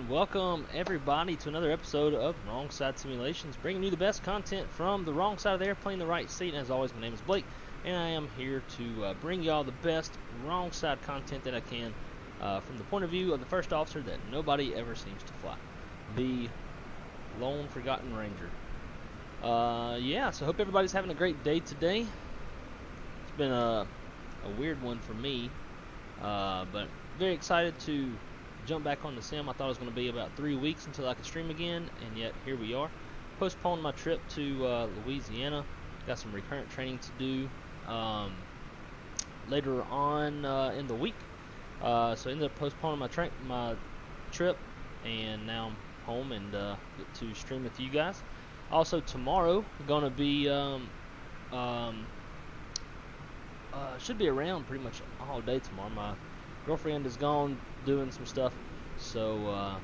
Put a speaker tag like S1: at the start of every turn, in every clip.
S1: and welcome everybody to another episode of Wrong Side Simulations, bringing you the best content from the wrong side of the airplane, the right seat. And as always, my name is Blake, and I am here to bring y'all the best wrong side content that I can from the point of view of the first officer that nobody ever seems to fly, the lone forgotten ranger. Yeah, so hope everybody's having a great day today. It's been a weird one for me, but very excited to jump back on the sim. I thought it was going to be about 3 weeks until I could stream again, and yet here we are. Postponed my trip to Louisiana. Got some recurrent training to do later on in the week. So ended up postponing my trip, and now I'm home and get to stream with you guys. Also tomorrow, going to be should be around pretty much all day tomorrow. My girlfriend is gone doing some stuff, so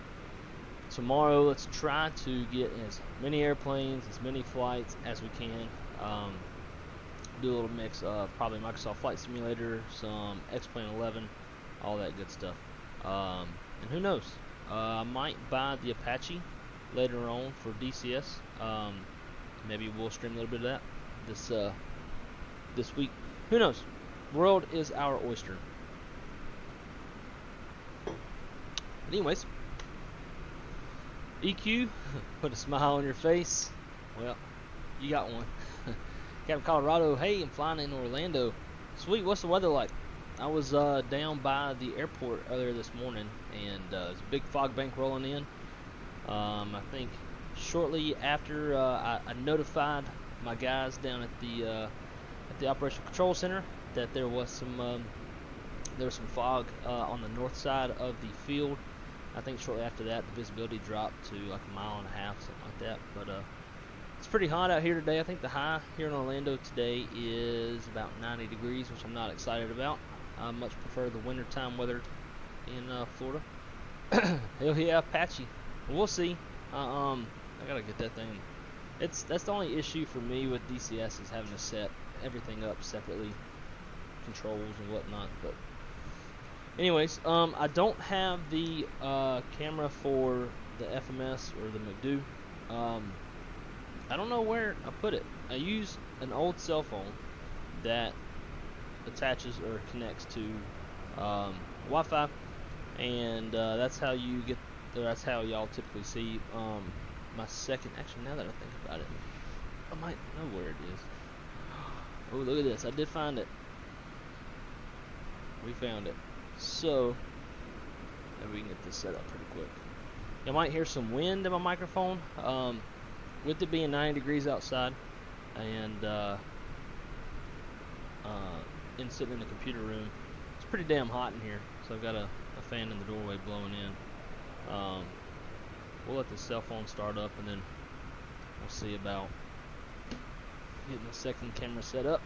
S1: tomorrow let's try to get as many airplanes, as many flights as we can. Do a little mix of probably Microsoft Flight Simulator, some X-Plane 11, all that good stuff. And who knows, I might buy the Apache later on for DCS. Maybe we'll stream a little bit of that this week. Who knows? World is our oyster. But anyways, EQ, put a smile on your face. Well, you got one. Captain Colorado, hey, I'm flying in Orlando. Sweet, what's the weather like? I was down by the airport earlier this morning, and there's a big fog bank rolling in. I think shortly after I notified my guys down at the Operational Control Center that there was some fog on the north side of the field. I think shortly after that, the visibility dropped to like a mile and a half, something like that. But it's pretty hot out here today. I think the high here in Orlando today is about 90 degrees, which I'm not excited about. I much prefer the wintertime weather in Florida. Hell yeah, Apache. We'll see. I gotta get that thing. That's the only issue for me with DCS is having to set everything up separately, controls and whatnot. But anyways, I don't have the camera for the FMS or the McDo. I don't know where I put it. I use an old cell phone that attaches or connects to Wi-Fi, and that's how you get. That's how y'all typically see my second. Actually, now that I think about it, I might know where it is. Oh, look at this! I did find it. We found it. So maybe we can get this set up pretty quick. You might hear some wind in my microphone. With it being 90 degrees outside, and sitting in the computer room, it's pretty damn hot in here. So I've got a fan in the doorway blowing in. We'll let the cell phone start up, and then we'll see about getting the second camera set up.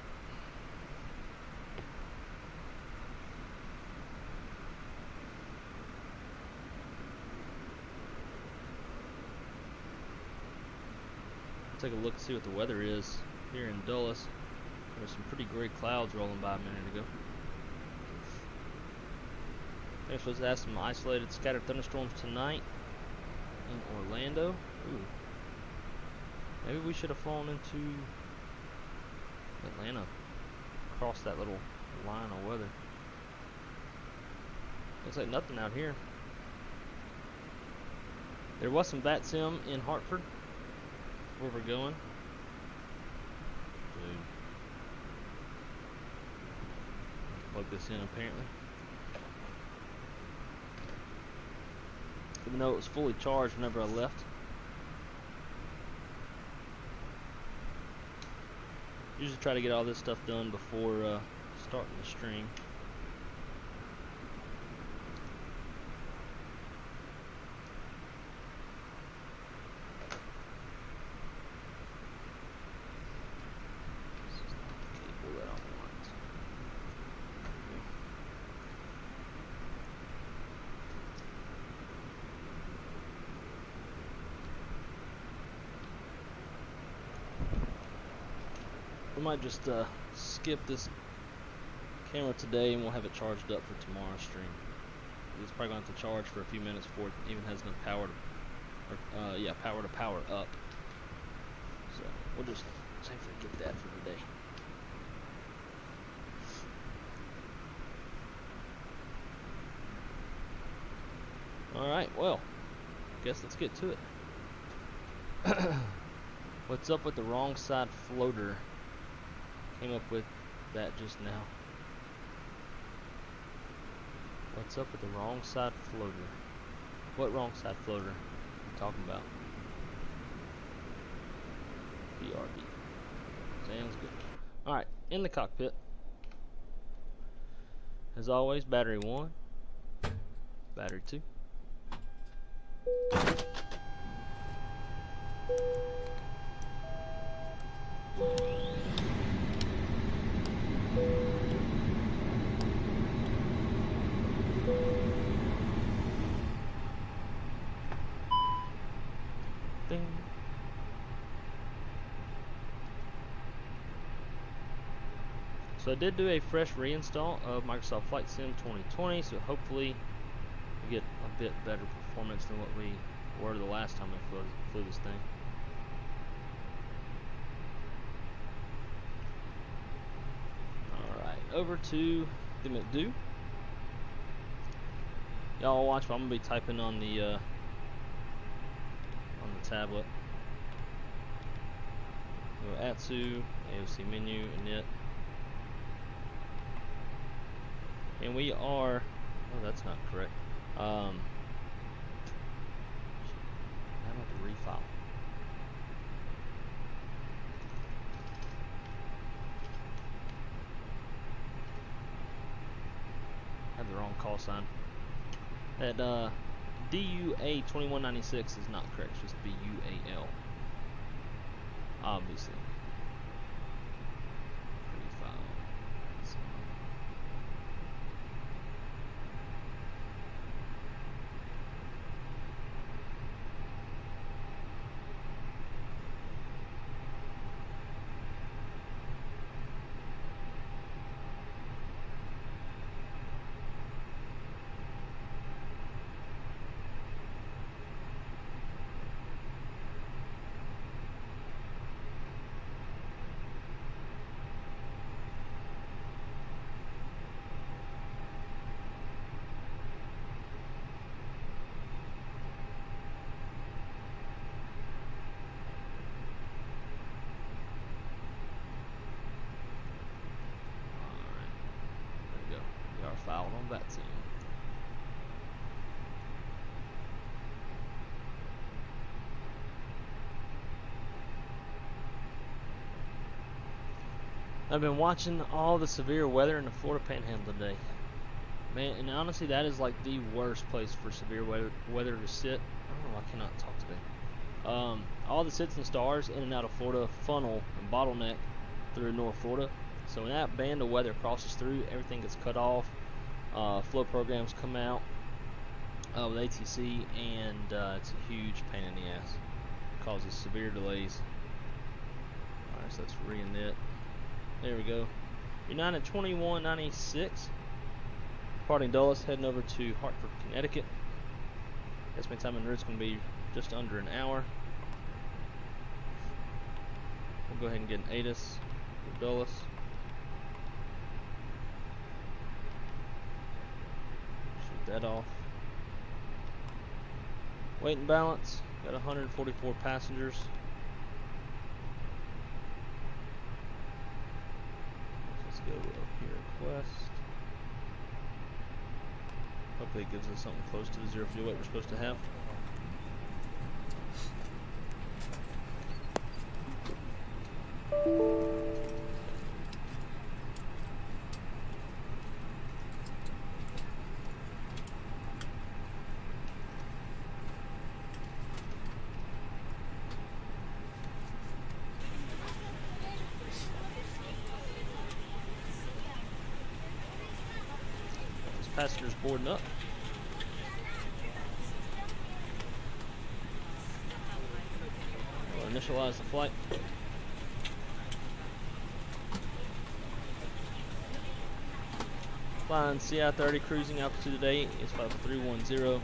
S1: Take a look and see what the weather is here in Dulles. There's some pretty gray clouds rolling by a minute ago. They're supposed to have some isolated scattered thunderstorms tonight in Orlando. Ooh. Maybe we should have flown into Atlanta, across that little line of weather. Looks like nothing out here. There was some Vatsim in Hartford, where we're going. Dude. Plug this in apparently. Even though it was fully charged whenever I left. Usually try to get all this stuff done before starting the stream. We might just skip this camera today, and we'll have it charged up for tomorrow's stream. it's probably going to have to charge for a few minutes before it even has enough power to, power to power up. So we'll just forget that for today. Alright, well, guess let's get to it. What's up with the wrong side floater? Came up with that just now. What's up with the wrong side floater? What wrong side floater are you talking about? BRB. Sounds good. Alright, in the cockpit. As always, battery 1, battery 2. Ding. So I did do a fresh reinstall of Microsoft Flight Sim 2020, so hopefully we get a bit better performance than what we were the last time I flew this thing. Alright, over to the McDo. Y'all watch, but I'm going to be typing on the tablet. Go Atsu, AOC menu, init. And we are, oh, that's not correct. I'm going to refile. I have the wrong call sign. That DUA2196 is not correct, it's just BUAL. Obviously. Filed on Vatsim. I've been watching all the severe weather in the Florida Panhandle today. Man, and honestly, that is like the worst place for severe weather to sit. I don't know, I cannot talk today. All the sits and stars in and out of Florida funnel and bottleneck through North Florida. So when that band of weather crosses through, everything gets cut off. Flow programs come out with ATC, and it's a huge pain in the ass. It causes severe delays. Alright, so let's re-init. There we go. United 2196. Departing Dulles, heading over to Hartford, Connecticut. Estimated time en route is going to be just under an hour. We'll go ahead and get an Addons for Dulles. That off. Weight and balance, got 144 passengers. Let's go up here, request. Hopefully it gives us something close to the zero fuel weight we're supposed to have. Passengers boarding up. We'll initialize the flight. Flying CI-30, cruising altitude today is 5310.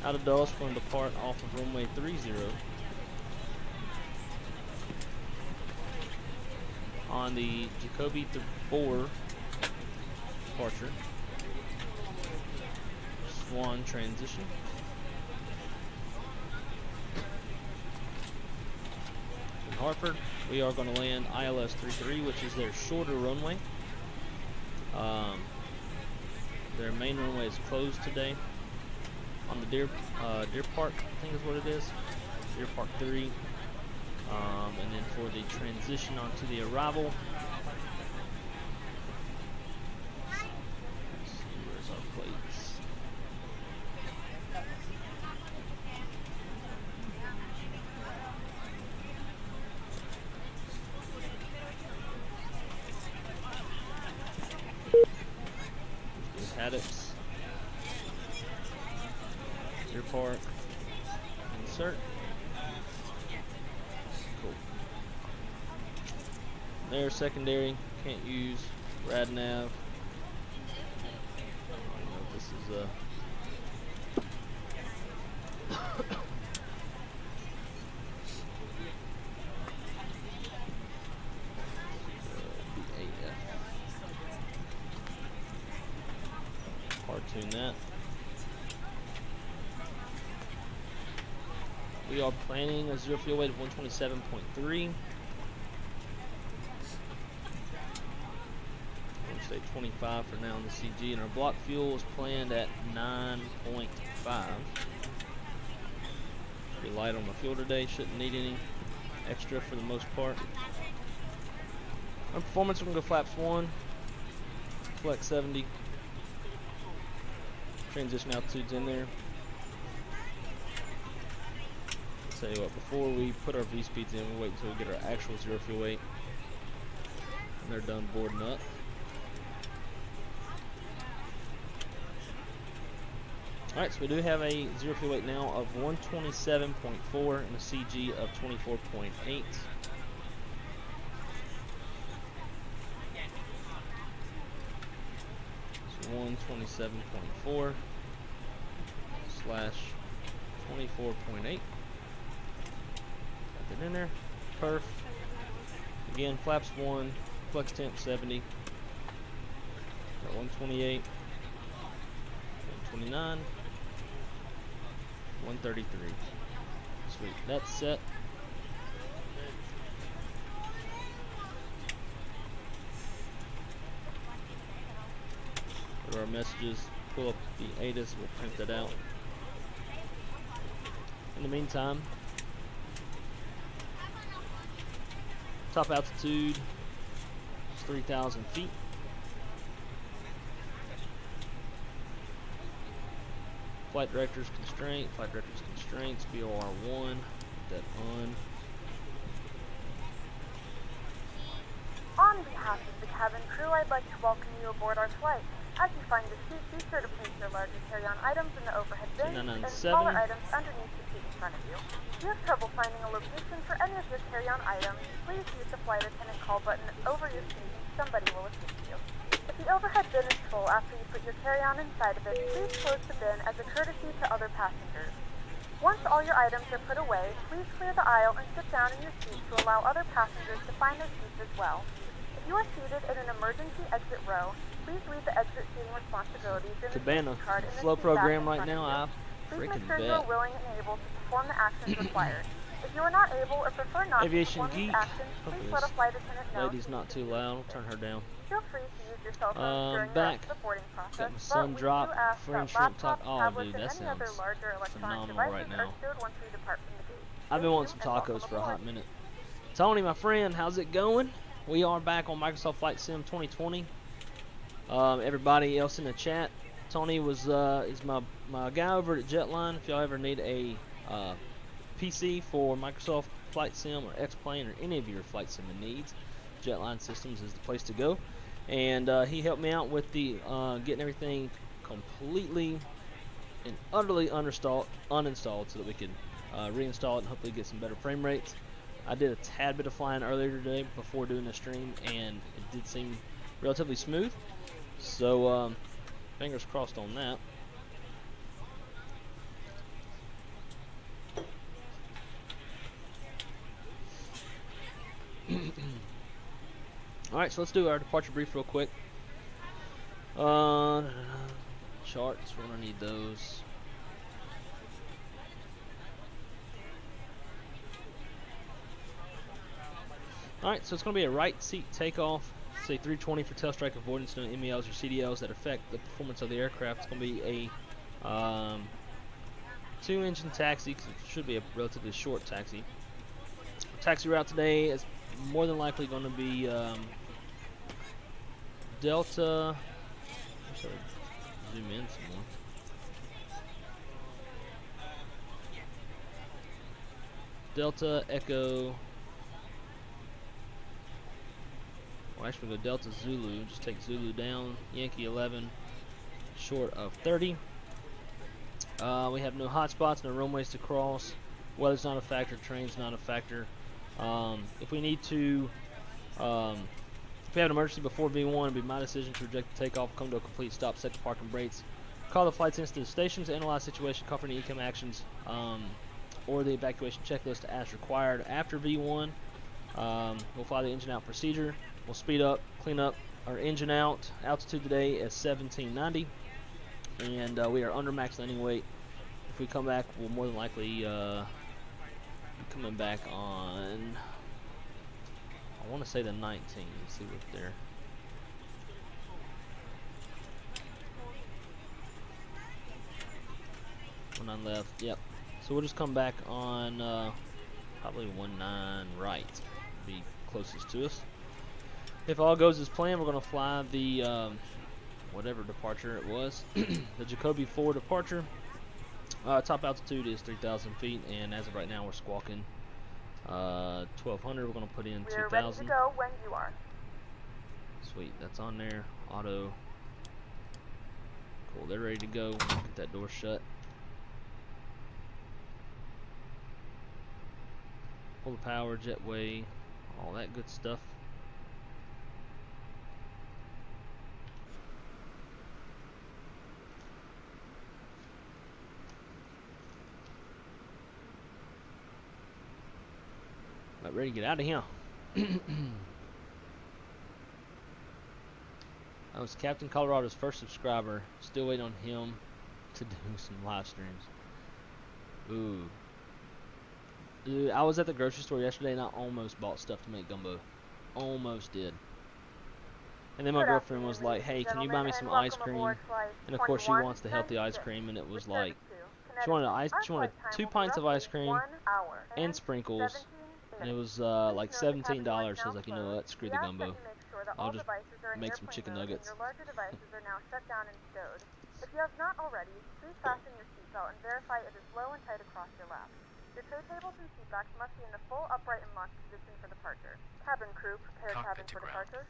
S1: Out of Dulles, going to depart off of runway 30. On the Jacoby 4 departure. Swan transition. In Hartford, we are going to land ILS 33, which is their shorter runway. Their main runway is closed today on the Deer Park, I think is what it is. Deer Park 3. And then for the transition onto the arrival, let's see, where's our plates? Addons, Deer Park, insert. Cool. There, secondary, can't use. Rad nav. I don't know if this is tune that. We are planning a zero fuel weight of 127.3. We'll say 25 for now on the CG, and our block fuel is planned at 9.5. Pretty light on the fuel today, shouldn't need any extra for the most part. On performance, we're going to go flaps 1, flex 70. Transition altitudes in there. Tell you what, before we put our V speeds in, we'll wait until we get our actual zero fuel weight. And they're done boarding up. Alright, so we do have a zero fuel weight now of 127.4 and a CG of 24.8. So 127.4 slash 24.8. Got that in there. Perf. Again, flaps 1, flex temp 70. Got 128, 129, 133. Sweet. That's set. Go to our messages, pull up the Addons, we'll print that out. In the meantime, top altitude is 3,000 feet. Flight director's constraints, BOR1, put that on.
S2: On behalf of the cabin crew, I'd like to welcome you aboard our flight. As you find your seat, be sure to place your larger carry-on items in the overhead bins and smaller items underneath the seat in front of you. If you have trouble finding a location for any of your carry-on items, please use the flight attendant call button over your seat. Somebody will assist you. If the overhead bin is full after you put your carry-on inside of it, please close the bin as a courtesy to other passengers. Once all your items are put away, please clear the aisle and sit down in your seat to allow other passengers to find their seats as well. If you are seated in an emergency exit row, please read the exit seating responsibilities in the
S1: Cabana
S2: card in the
S1: flow
S2: seat
S1: program
S2: back
S1: right
S2: in front
S1: now.
S2: of you.
S1: I
S2: Please
S1: freaking
S2: make sure you are
S1: bet.
S2: willing and able to perform the actions required. If you are not able or prefer not
S1: Aviation
S2: to perform these
S1: geek.
S2: actions,
S1: Hope
S2: please
S1: this
S2: let a flight attendant know.
S1: lady's not too loud. I'll turn her down.
S2: Feel free to use your cell phone during the
S1: Back.
S2: rest of the boarding process,
S1: Got my
S2: but
S1: sun
S2: we
S1: drop,
S2: do ask
S1: French
S2: that
S1: shrimp talk.
S2: laptops,
S1: Oh,
S2: tablets,
S1: dude,
S2: and
S1: that
S2: any other
S1: sounds
S2: larger electronic
S1: phenomenal right
S2: devices
S1: now.
S2: are stowed once we depart from the gate.
S1: I've been wanting some
S2: Thank you, and
S1: tacos for a hot
S2: welcome
S1: minute. Tony, my friend, how's it going? We are back on Microsoft Flight Sim 2020. Everybody else in the chat, Tony is my guy over at Jetline. If y'all ever need a PC for Microsoft Flight Sim or X-Plane or any of your flight sim needs, Jetline Systems is the place to go. And he helped me out with the getting everything completely and utterly uninstalled so that we could reinstall it and hopefully get some better frame rates. I did a tad bit of flying earlier today before doing the stream, and it did seem relatively smooth. So fingers crossed on that. Alright, so let's do our departure brief real quick. Charts, we're going to need those. Alright, so it's going to be a right seat takeoff. Say 320 for tail strike avoidance, no MELs or CDLs that affect the performance of the aircraft. It's going to be a 2-engine taxi, because it should be a relatively short taxi. Our taxi route today is more than likely going to be Delta. Zoom in some more. Delta Echo. Well, actually, go Delta Zulu. Just take Zulu down. Yankee 11, short of 30. We have no hotspots, no runways to cross. Weather's not a factor. Terrain's not a factor. If we need to, if we have an emergency before V1, it'd be my decision to reject the takeoff, come to a complete stop, set the parking brakes, call the flight sensitive stations, analyze the situation, call for any ECAM actions, or the evacuation checklist as required. After V1, we'll follow the engine out procedure. We'll speed up, clean up our engine out. Altitude today is 1790, and we are under max landing weight. If we come back, we'll more than likely be coming back on, I want to say the 19th. Let's see what's there. One on left. Yep. So we'll just come back on probably 19 right. Be closest to us. If all goes as planned, we're going to fly the whatever departure it was, the Jacoby 4 departure. Top altitude is 3,000 feet, and as of right now, we're squawking 1,200. We're going to put in 2,000.
S2: We're ready to go when you are.
S1: Sweet, that's on there. Auto. Cool, they're ready to go. Get that door shut. Pull the power, jetway, all that good stuff. About ready to get out of here. I was Captain Colorado's first subscriber. Still waiting on him to do some live streams. Ooh. Dude, I was at the grocery store yesterday and I almost bought stuff to make gumbo. Almost did. And then my girlfriend was like, hey, can you buy me some ice cream? And of course she wants the healthy ice cream, and it was like, she wanted 2 pints of ice cream and sprinkles, and it was like $17. So I was like, you know what, screw the gumbo. I'll just make some chicken nuggets.
S2: If you have not already, please fasten your seatbelt and verify it is low and tight across your lap. Your tray tables and seat backs must be in the full upright and locked position for departure. Cabin crew, prepare cabin for departure.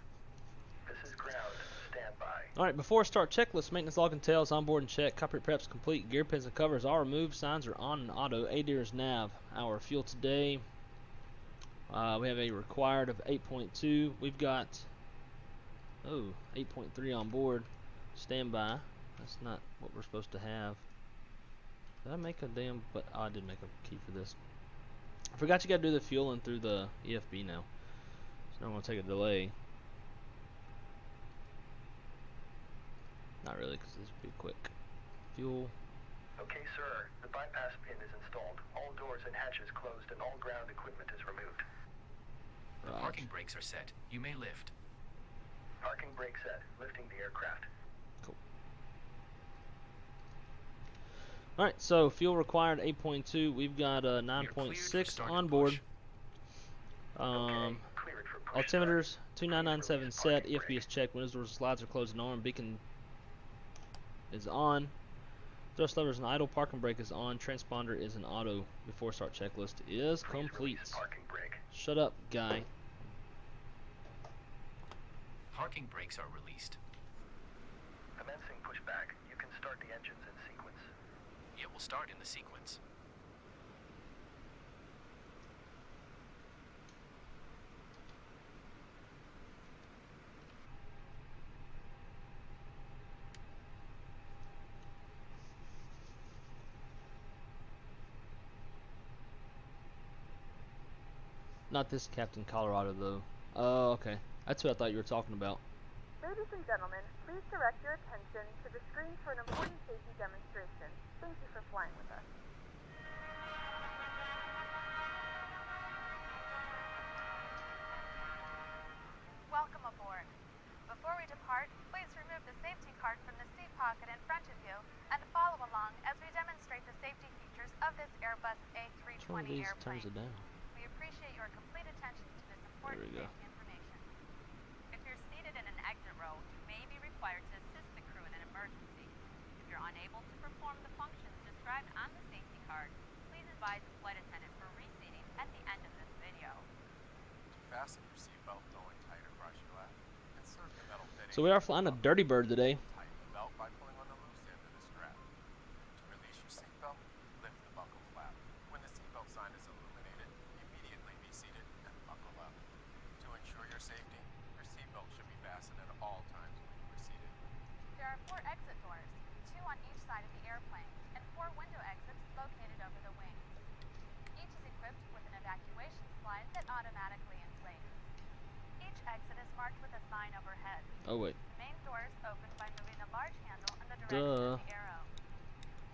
S3: This is ground. Stand by.
S1: Alright, before start checklist, maintenance log and tails, onboard and check, cockpit prep's complete, gear pins and covers are removed, signs are on and auto, ADIR is nav. Our fuel today, we have a required of 8.2. We've got 8.3 on board. Standby. That's not what we're supposed to have. Did I make a damn, but I did make a key for this. I forgot you gotta do the fueling through the EFB now. So I'm gonna take a delay. Not really, because this will be quick. Fuel.
S3: Okay, sir. The bypass pin is installed. All doors and hatches closed, and all ground equipment is removed.
S4: The parking brakes are set. You may lift.
S3: Parking brake set. Lifting the aircraft.
S1: Cool. Alright, so fuel required 8.2. We've got 9.6 on board.
S3: Okay,
S1: Altimeters 2997 set. EFB is checked. Windows doors and slides are closed and armed. Beacon is on. Thrust levers and idle. Parking brake is on. Transponder is an auto. Before start checklist is complete.
S3: Parking brake.
S1: Shut up, guy.
S4: Parking brakes are released.
S3: Commencing pushback. You can start the engines in sequence.
S4: It will start in the sequence.
S1: Not this Captain Colorado though. Oh, okay. That's who I thought you were talking about.
S2: Ladies and gentlemen, please direct your attention to the screen for an important safety demonstration. Thank you for flying with us. Welcome aboard. Before we depart, please remove the safety card from the seat pocket in front of you and follow along as we demonstrate the safety features of this Airbus A32NX airplane.
S1: Turns it down.
S2: We appreciate your complete attention to this important safety information. If you're seated in an exit row, you may be required to assist the crew in an emergency. If you're unable to perform the functions described on the safety card, please advise the flight attendant for reseating at the end of this video.
S5: Fasten your seatbelt going tight across your lap. Insert the metal fitting.
S1: So we are flying a Dirty Bird today.
S5: Tighten the belt by pulling on the loose end of the strap. To release your seatbelt, lift the buckle flap. When the seatbelt sign is illuminated, immediately be seated and buckle up. To ensure your safety, your seatbelt should be fastened at all times when you are seated.
S2: There are 4 exit doors, 2 on each side of the airplane, and 4 window exits located over the wings. Each is equipped with an evacuation slide that automatically inflates. Each exit is marked with a sign overhead.
S1: Oh wait.
S2: The main doors open by moving the large handle in the direction of the arrow.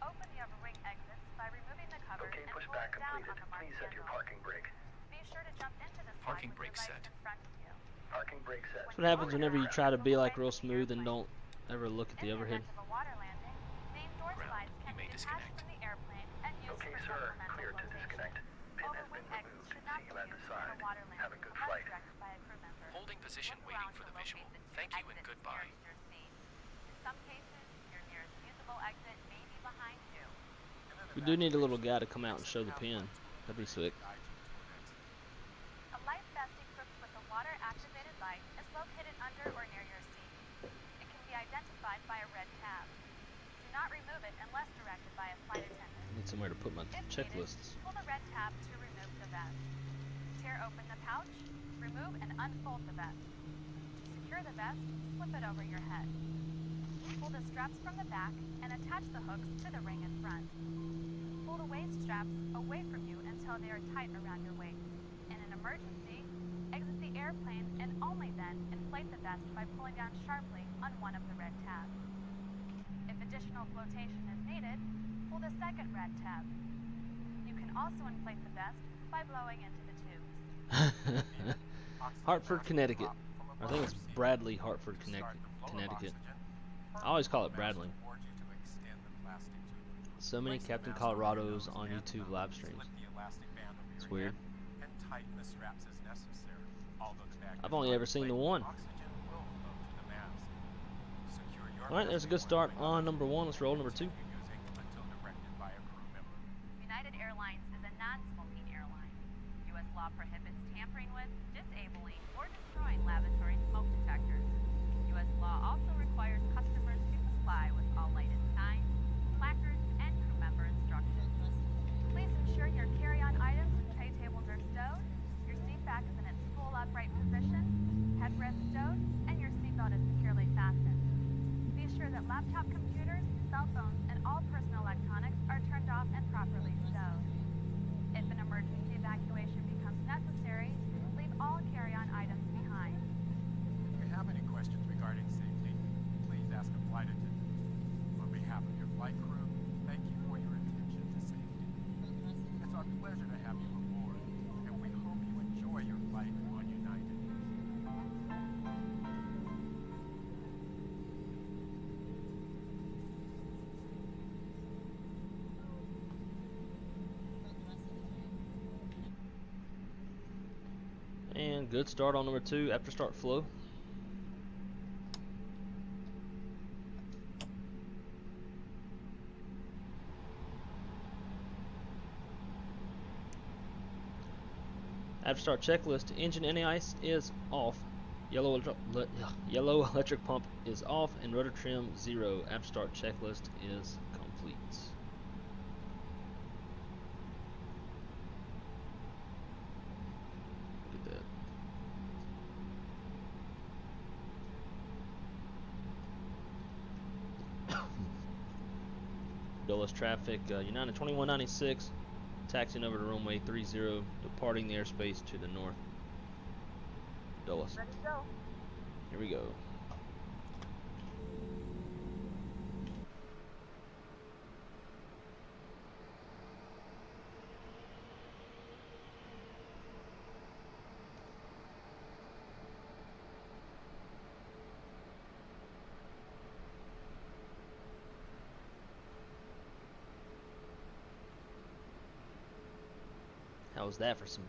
S2: Open the upper wing exits by removing the cover
S3: Okay,
S2: and
S3: pushback
S2: pulling down
S3: completed.
S2: on the marked
S3: Please set your
S2: handle.
S3: parking brake.
S2: Be sure to jump into the slide
S4: Parking
S2: with your
S4: brake
S2: legs
S4: set.
S2: in front of you.
S3: Parking brake set.
S1: That's what happens whenever you try to be like real smooth and don't ever look at the
S2: In
S1: overhead.
S2: event of a water landing, main door
S4: Ground.
S2: slides
S4: You
S2: can
S4: may
S2: be detached
S4: disconnect.
S2: from the airplane and used
S3: Okay,
S2: for
S3: sir.
S2: supplemental
S3: Clear to
S2: flotation.
S3: disconnect. Pin has
S2: Overwing
S3: been
S2: exits
S3: removed.
S2: should not
S3: See
S2: be
S3: you at the
S2: used for
S3: side.
S2: a water landing
S3: Have a good
S2: unless
S3: flight.
S2: directed by a crew member.
S4: Holding position
S2: Look
S4: waiting
S2: around
S4: for
S2: to
S4: the
S2: locate
S4: visual.
S2: the 2
S4: Thank you and
S2: exits
S4: goodbye.
S2: nearest your seat. In some cases, your nearest usable exit may be behind you.
S1: We do need a little guy to come out and show the pin. That'd be sick.
S2: A life vest equipped with a water-activated light is located under or near your seat. It can be identified by a red tab. Do not remove it unless directed by a flight attendant.
S1: I need somewhere to put my
S2: If
S1: checklists.
S2: needed, pull the red tab to remove the vest. Tear open the pouch, remove and unfold the vest. To secure the vest, slip it over your head. Pull the straps from the back and attach the hooks to the ring in front. Pull the waist straps away from you until they are tight around your waist. In an emergency, exit the airplane and only then inflate the vest by pulling down sharply on one of the red tabs. If additional flotation is needed, pull the second red tab. You can also inflate the vest by blowing into the tubes.
S1: Hartford, Connecticut. I think it's Bradley, Hartford, Connecticut. I always call it Bradley. So many Captain Colorados on YouTube live streams. It's weird. I've only ever seen the one. Alright, there's a good start on number 1. Let's roll number 2.
S2: United Airlines is a non-smoking airline. U.S. law prohibits tampering with, disabling, or destroying lavatory smoke detectors. U.S. law also requires customers to comply with all lighted signs, placards, and crew member instructions. Please ensure your carry-on items and tray tables are stowed, your seat back is in its full upright position, headrest stowed, and your seatbelt is securely fastened. Be sure that laptop computers, cell phones, and all personal electronics are turned off and properly stowed. If an emergency evacuation becomes necessary, leave all carry-on items behind.
S5: If you have any questions regarding safety, please ask a flight attendant. On behalf of your flight crew, thank you for your attention to safety. It's our pleasure to have you aboard, and we hope you enjoy your flight on United.
S1: And good start on number 2 after start flow. After start checklist, engine anti-ice is off. Yellow electric pump is off and rudder trim 0. After start checklist is complete. Look at that. Dulles traffic, United 2196, taxiing over to runway 30, departing the airspace to the north. Dulles.
S2: Ready to go.
S1: Here we go. How was that for some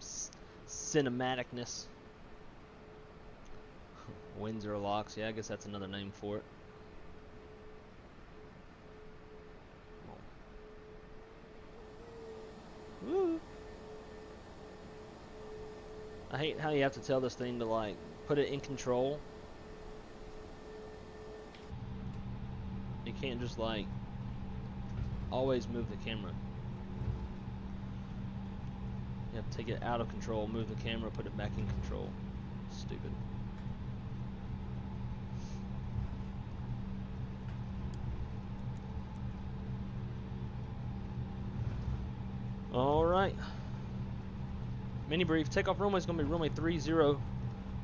S1: cinematicness? Windsor locks, yeah, I guess that's another name for it. Woo. I hate how you have to tell this thing to like put it in control. You can't just like always move the camera. You have to take it out of control, move the camera, put it back in control. Stupid. Alright. Mini brief. Takeoff runway is going to be runway 30.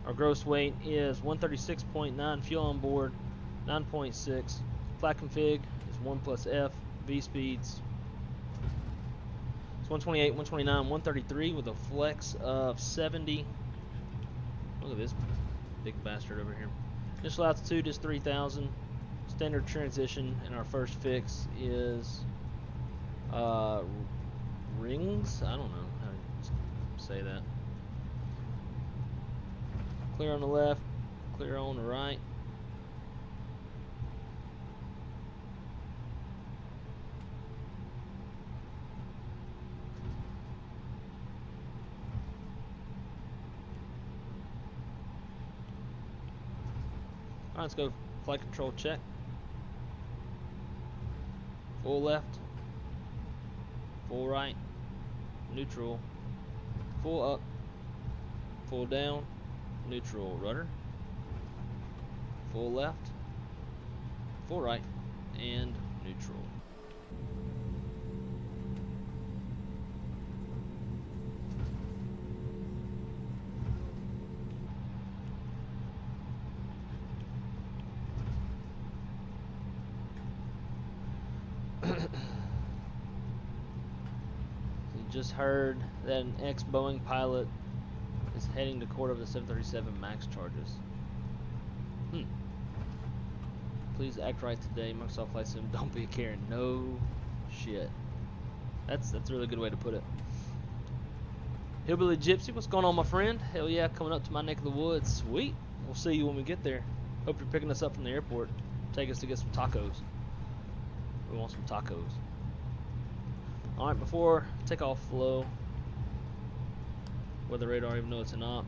S1: Our gross weight is 136.9. Fuel on board 9.6. Flight config is 1 plus F. V speeds 128, 129, 133 with a flex of 70. Look at this big bastard over here. Initial altitude is 3,000. Standard transition, and our first fix is rings. I don't know how to say that. Clear on the left, clear on the right. Alright, let's go flight control check. Full left, full right, neutral, full up, full down, neutral, rudder, full left, full right, and neutral. Just heard that an ex-Boeing pilot is heading to court over the 737 MAX charges. Please act right today, Microsoft Flight Sim. Don't be a Karen. No shit. That's a really good way to put it. Hillbilly Gypsy, what's going on, my friend? Hell yeah, coming up to my neck of the woods. Sweet. We'll see you when we get there. Hope you're picking us up from the airport. Take us to get some tacos. We want some tacos. Alright, before takeoff flow, weather radar, even though it's an op.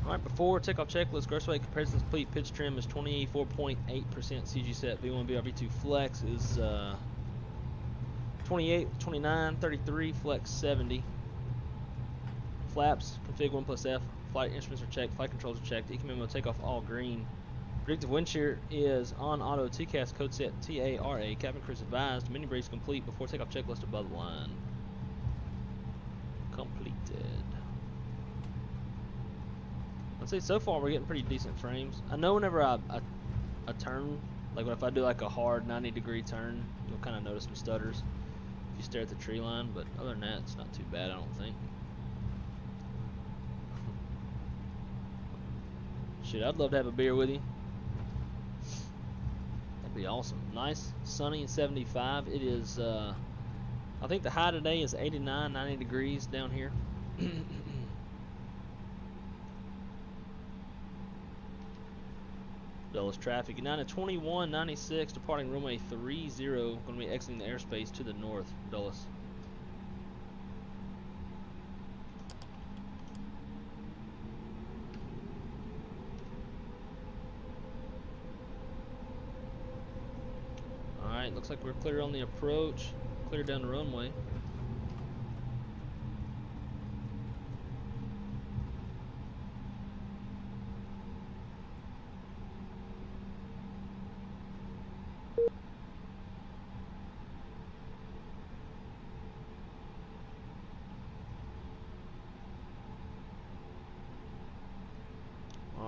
S1: Alright, before takeoff checklist, gross weight comparison complete, pitch trim is 24.8% CG set, V1 BRV2 flex is 28, 29, 33, flex 70. Flaps, config 1 plus F. Flight instruments are checked, flight controls are checked. ECMMO takeoff all green. Predictive wind shear is on auto. TCAS code set TARA. Cabin crew advised. Mini briefs complete before takeoff checklist above the line. Completed. I'd say so far we're getting pretty decent frames. I know whenever I turn, like if I do like a hard 90-degree turn, you'll kind of notice some stutters if you stare at the tree line, but other than that, it's not too bad, I don't think. Shit, I'd love to have a beer with you. That'd be awesome. Nice, sunny and 75. It is, I think the high today is 89, 90 degrees down here. Dulles traffic. United 2196 departing runway 30. Going to be exiting the airspace to the north. Dulles. Alright, looks like we're clear on the approach. Clear down the runway.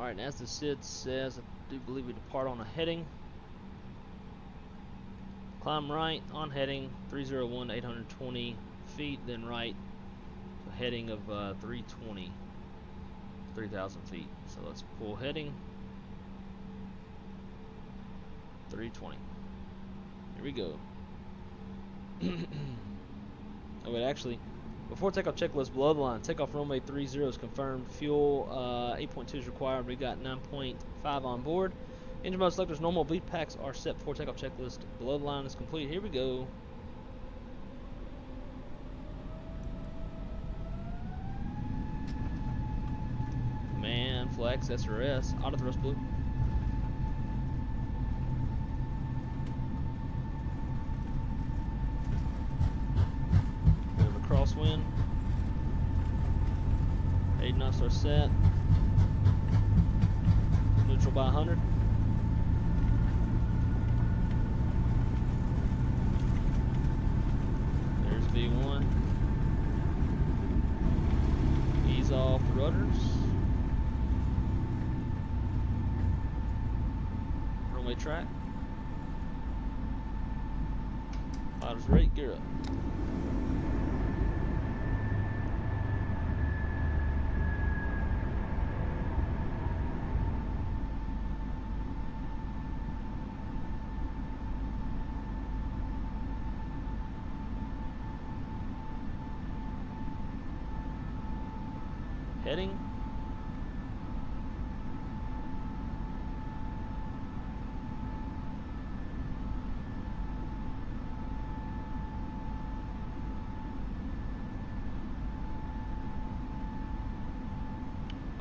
S1: Alright, and as the SID says, I do believe we depart on a heading. Climb right on heading 301, 820 feet, then right to a heading of 320, 3,000 feet. So let's pull heading 320. Here we go. Oh wait, actually, before takeoff checklist, below the line, takeoff runway 30 is confirmed. Fuel 8.2 is required. We got 9.5 on board. Engine mode selectors, normal bleed packs are set before takeoff checklist. Below the line is complete. Here we go. Man, flex, SRS, auto thrust blue. Bit of a crosswind. 8 knots are set. Neutral by 100. There's V1. Ease off the rudders. Runway track. Pilots rate, gear up. Heading.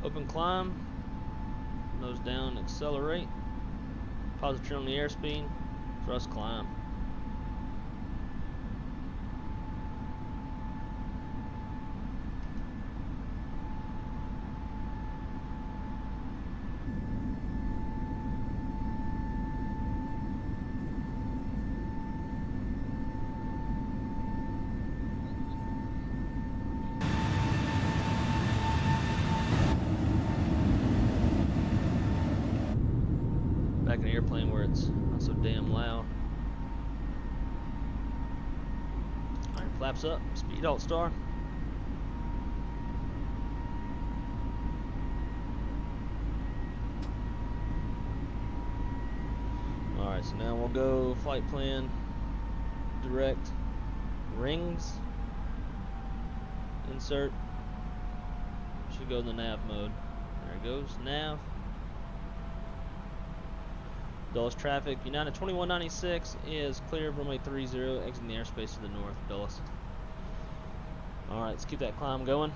S1: Open climb. Nose down, accelerate. Positive trim on the airspeed. Thrust climb. Back in an airplane where it's not so damn loud. Alright, flaps up, speed alt star. Alright, so now we'll go flight plan, direct, rings, insert. Should go in the nav mode. There it goes, nav. Dulles traffic, United 2196 is clear of runway 30, exiting the airspace to the north of Dulles. Alright, let's keep that climb going.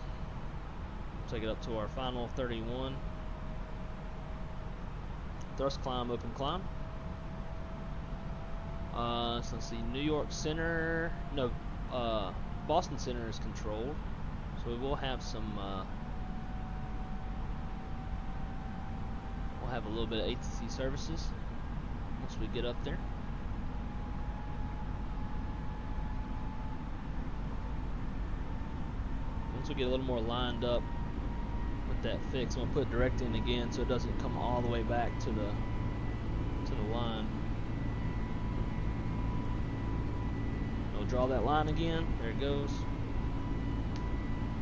S1: Take it up to our final 31. Thrust climb, open climb. So let's see, New York Center, no, Boston Center is controlled. So we will have some, we'll have a little bit of ATC services once we get up there. Once we get a little more lined up with that fix, I'm gonna put direct in again so it doesn't come all the way back to the line. We'll draw that line again. There it goes.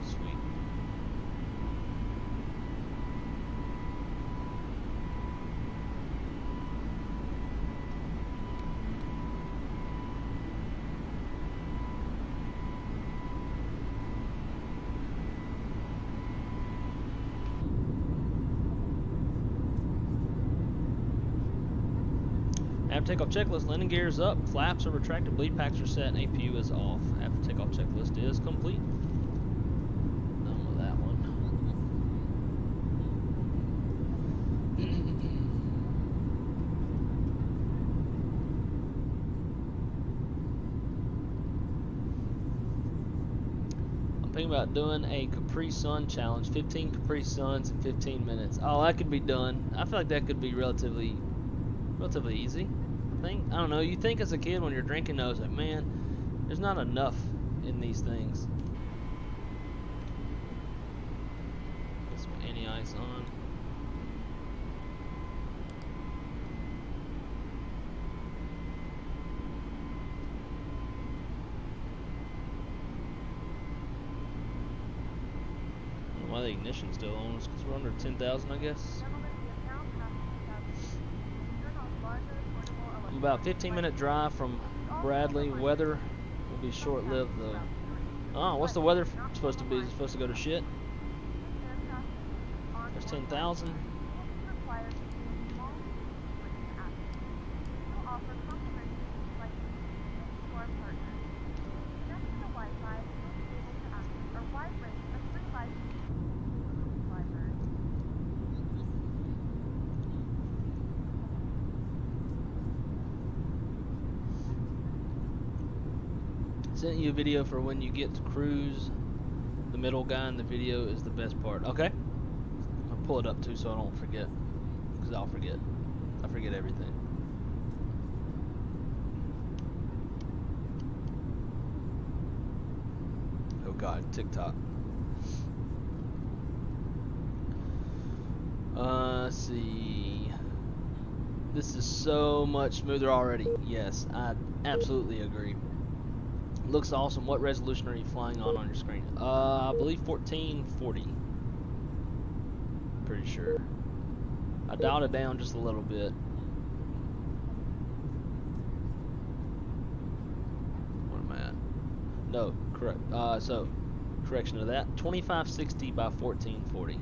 S1: Sweet. After takeoff checklist, landing gear is up, flaps are retracted, bleed packs are set, and APU is off. After takeoff checklist is complete. Done with that one. I'm thinking about doing a Capri Sun challenge, 15 Capri Suns in 15 minutes. Oh, that could be done. I feel like that could be relatively easy. I don't know, you think as a kid when you're drinking those, like, man, there's not enough in these things. Get some anti-ice on. the ignition still on us because we're under 10,000, I guess. I'm about 15-minute drive from Bradley. Weather will be short-lived though. Oh, what's the weather supposed to be? Is it supposed to go to shit? There's 10,000. Sent you a video for when you get to cruise. The middle guy in the video is the best part. Okay. I'll pull it up too so I don't forget. Because I'll forget. I forget everything. Oh god, TikTok. Let's see. This is so much smoother already. Yes, I absolutely agree. Looks awesome. What resolution are you flying on your screen? I believe 1440. Pretty sure. I dialed it down just a little bit. What am I at? No, correct. So, correction to that. 2560 by 1440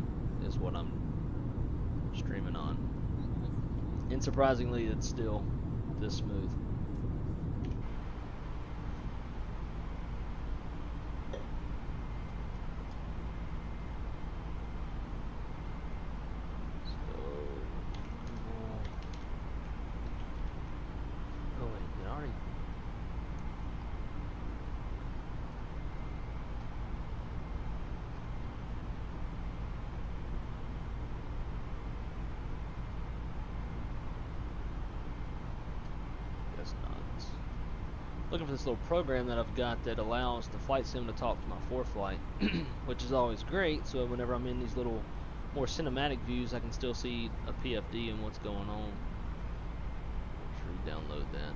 S1: is what I'm streaming on. And surprisingly, it's still this smooth. Looking for this little program that I've got that allows the flight sim to talk to my ForeFlight, which is always great. So whenever I'm in these little more cinematic views, I can still see a PFD and what's going on. Let's re-download that.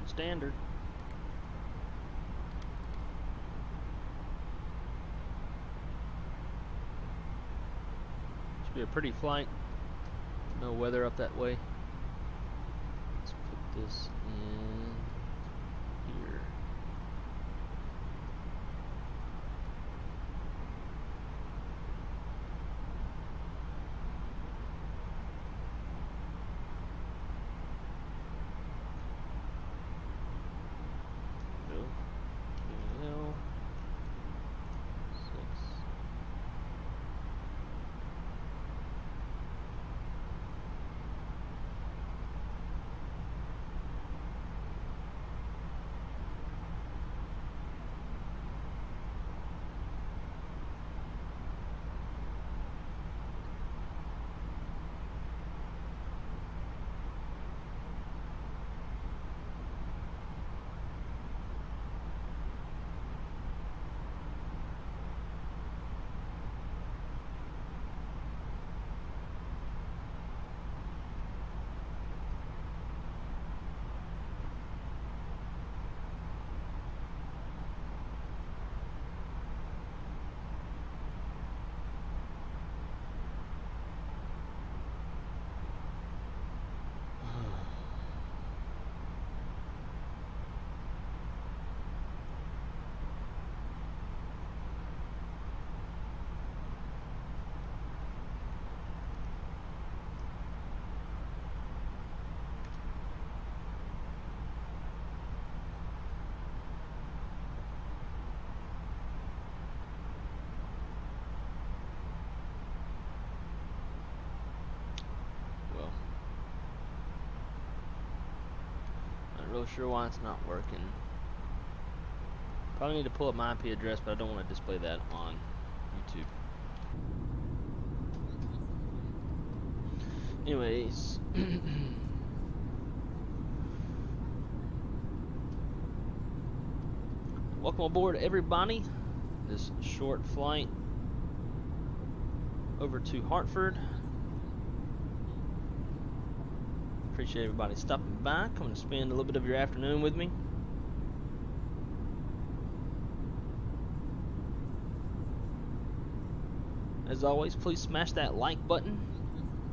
S1: Standard. Should be a pretty flight. No weather up that way. Let's put this in here. so sure why it's not working. Probably need to pull up my IP address, but I don't want to display that on YouTube. Anyways. Welcome aboard, everybody. This short flight over to Hartford. Appreciate everybody stopping by, coming to spend a little bit of your afternoon with me. As always, please smash that like button.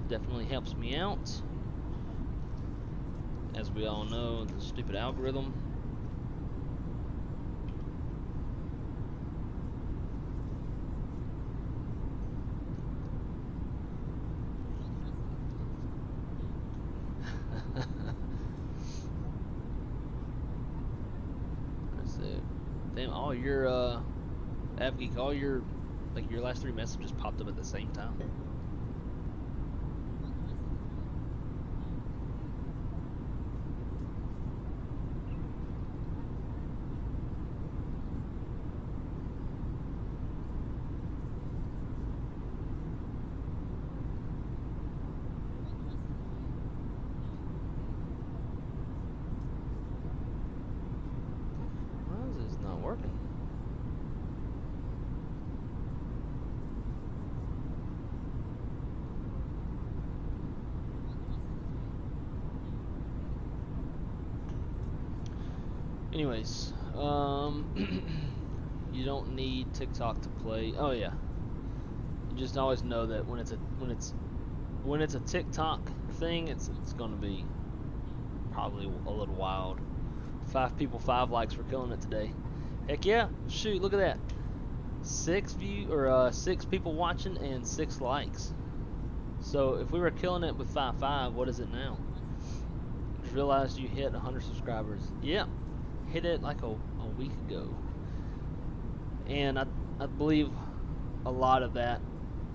S1: Definitely helps me out. As we all know, the stupid algorithm. Damn, all your AvGeek, all your your last 3 messages popped up at the same time. Why is this not working? Anyways, you don't need TikTok to play. Oh yeah, you just always know that when it's a TikTok thing, it's gonna be probably a little wild. 5 people, 5 likes for killing it today. Heck yeah! Shoot, look at that. 6 people watching and 6 likes. So if we were killing it with 5, what is it now? Just realized you hit 100 subscribers. Yeah. Hit it like a week ago, and I believe a lot of that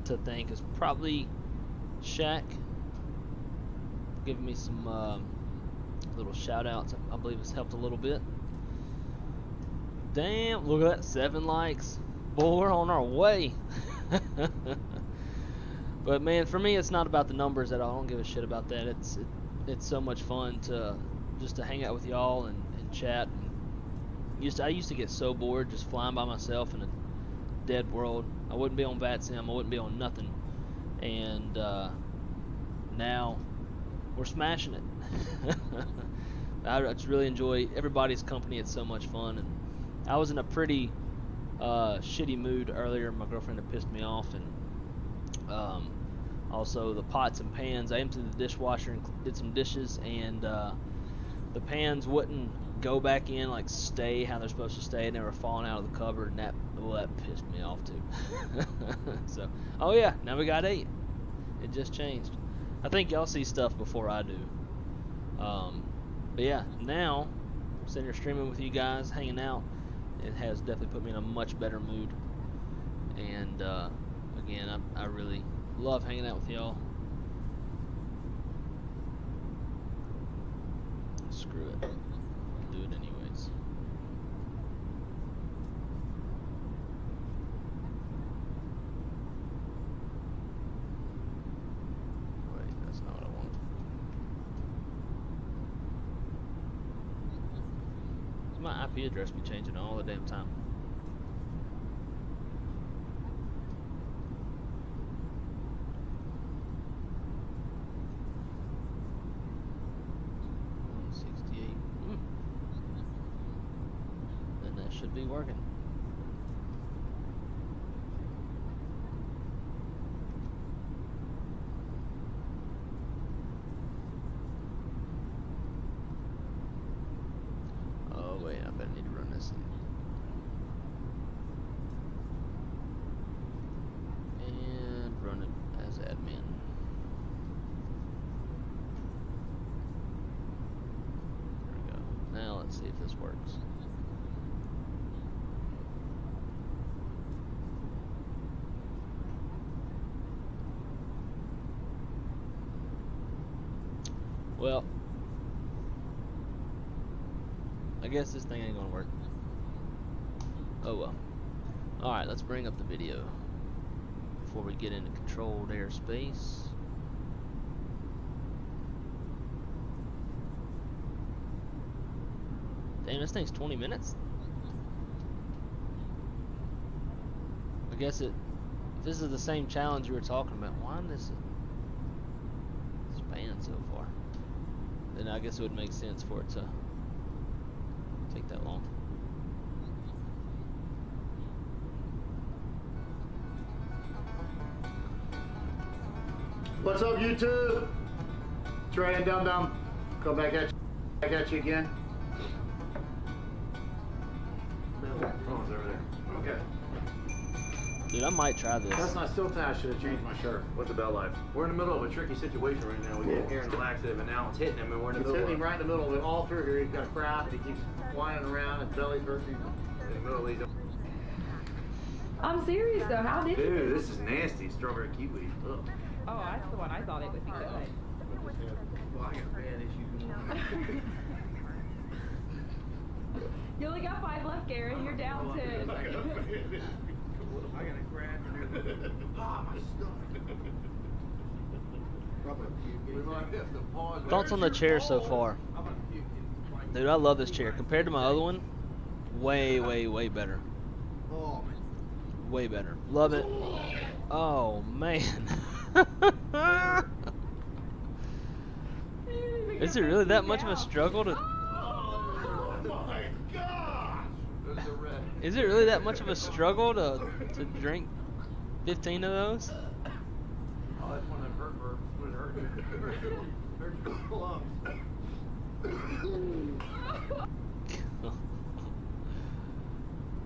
S1: to thank is probably Shaq giving me some little shout outs. I believe it's helped a little bit. Damn, look at that, 7 likes. Boy, we're on our way. But man, for me it's not about the numbers at all. I don't give a shit about that. It's so much fun to just to hang out with y'all and chat. I used to get so bored just flying by myself in a dead world. I wouldn't be on Vatsim, I wouldn't be on nothing. And now we're smashing it. I just really enjoy everybody's company. It's so much fun. And I was in a pretty shitty mood earlier. My girlfriend had pissed me off, and also the pots and pans. I emptied the dishwasher and did some dishes, and the pans wouldn't go back in, like stay how they're supposed to stay, and they were falling out of the cupboard, and that pissed me off too. So, oh yeah, now we got 8. It just changed. I think y'all see stuff before I do. But yeah, now sitting here streaming with you guys, hanging out, it has definitely put me in a much better mood. And again, I really love hanging out with y'all. Screw it. Do it anyways. Wait, that's not what I want. My IP address be changing all the damn time. Should be working. Oh wait, I better need to run this and run it as admin. There we go. Now let's see if this works. Well, I guess this thing ain't gonna work. Oh well. Alright, let's bring up the video before we get into controlled airspace. Damn, this thing's 20 minutes? I guess if this is the same challenge you were talking about, why does it span so far? Then I guess it would make sense for it to take that long.
S6: What's up, YouTube? Trey and Dum Dum, come back at you again. Phone's over there. Okay.
S1: Dude, I might try this.
S6: That's not still time. I should have changed my shirt.
S7: What's about life? We're in the middle of a tricky situation right now. We get Aaron's laxative, and now it's hitting him, and we're in the
S6: It's
S7: middle
S6: hitting
S7: of
S6: him right in the middle of it. All through here, he's got a crap, and he keeps whining around, his belly's hurting.
S7: in the middle of these.
S8: I'm serious though. How did you?
S7: Dude, this is nasty. Strawberry kiwi. Ugh.
S8: Oh, that's the one I thought it would be good.
S7: Well, I got bad issues.
S8: You only got 5 left, Garen. You're down 10.
S7: I got a crack in there. Ah, my stomach. We might have to pause.
S1: Thoughts on the chair so far? Dude, I love this chair. Compared to my other one, way, way, way better. Way better. Love it. Oh, man. Is it really that much of a struggle to... Is it really that much of a struggle to drink 15 of those?
S7: Oh, that's one of them hurt burps. When it hurts your lungs.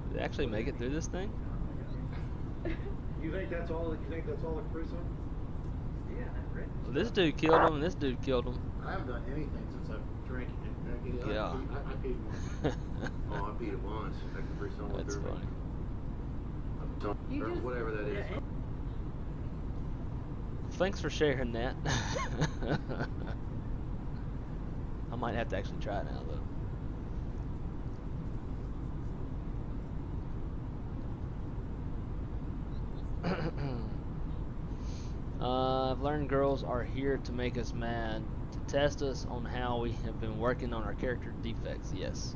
S1: Did they actually make it through this thing?
S6: You think that's all? You think that's all the cruise on?
S7: Yeah, that's right.
S1: Well, this dude killed him, and this dude killed him.
S6: I haven't done anything since I've drank it.
S1: Yeah.
S6: I peed once.
S7: Oh, I beat it once. I can bring someone
S1: That's
S7: through
S1: funny.
S8: You
S7: or
S8: just-
S7: whatever that is.
S1: Thanks for sharing that. I might have to actually try it now, though. I've learned girls are here to make us mad, to test us on how we have been working on our character defects. Yes.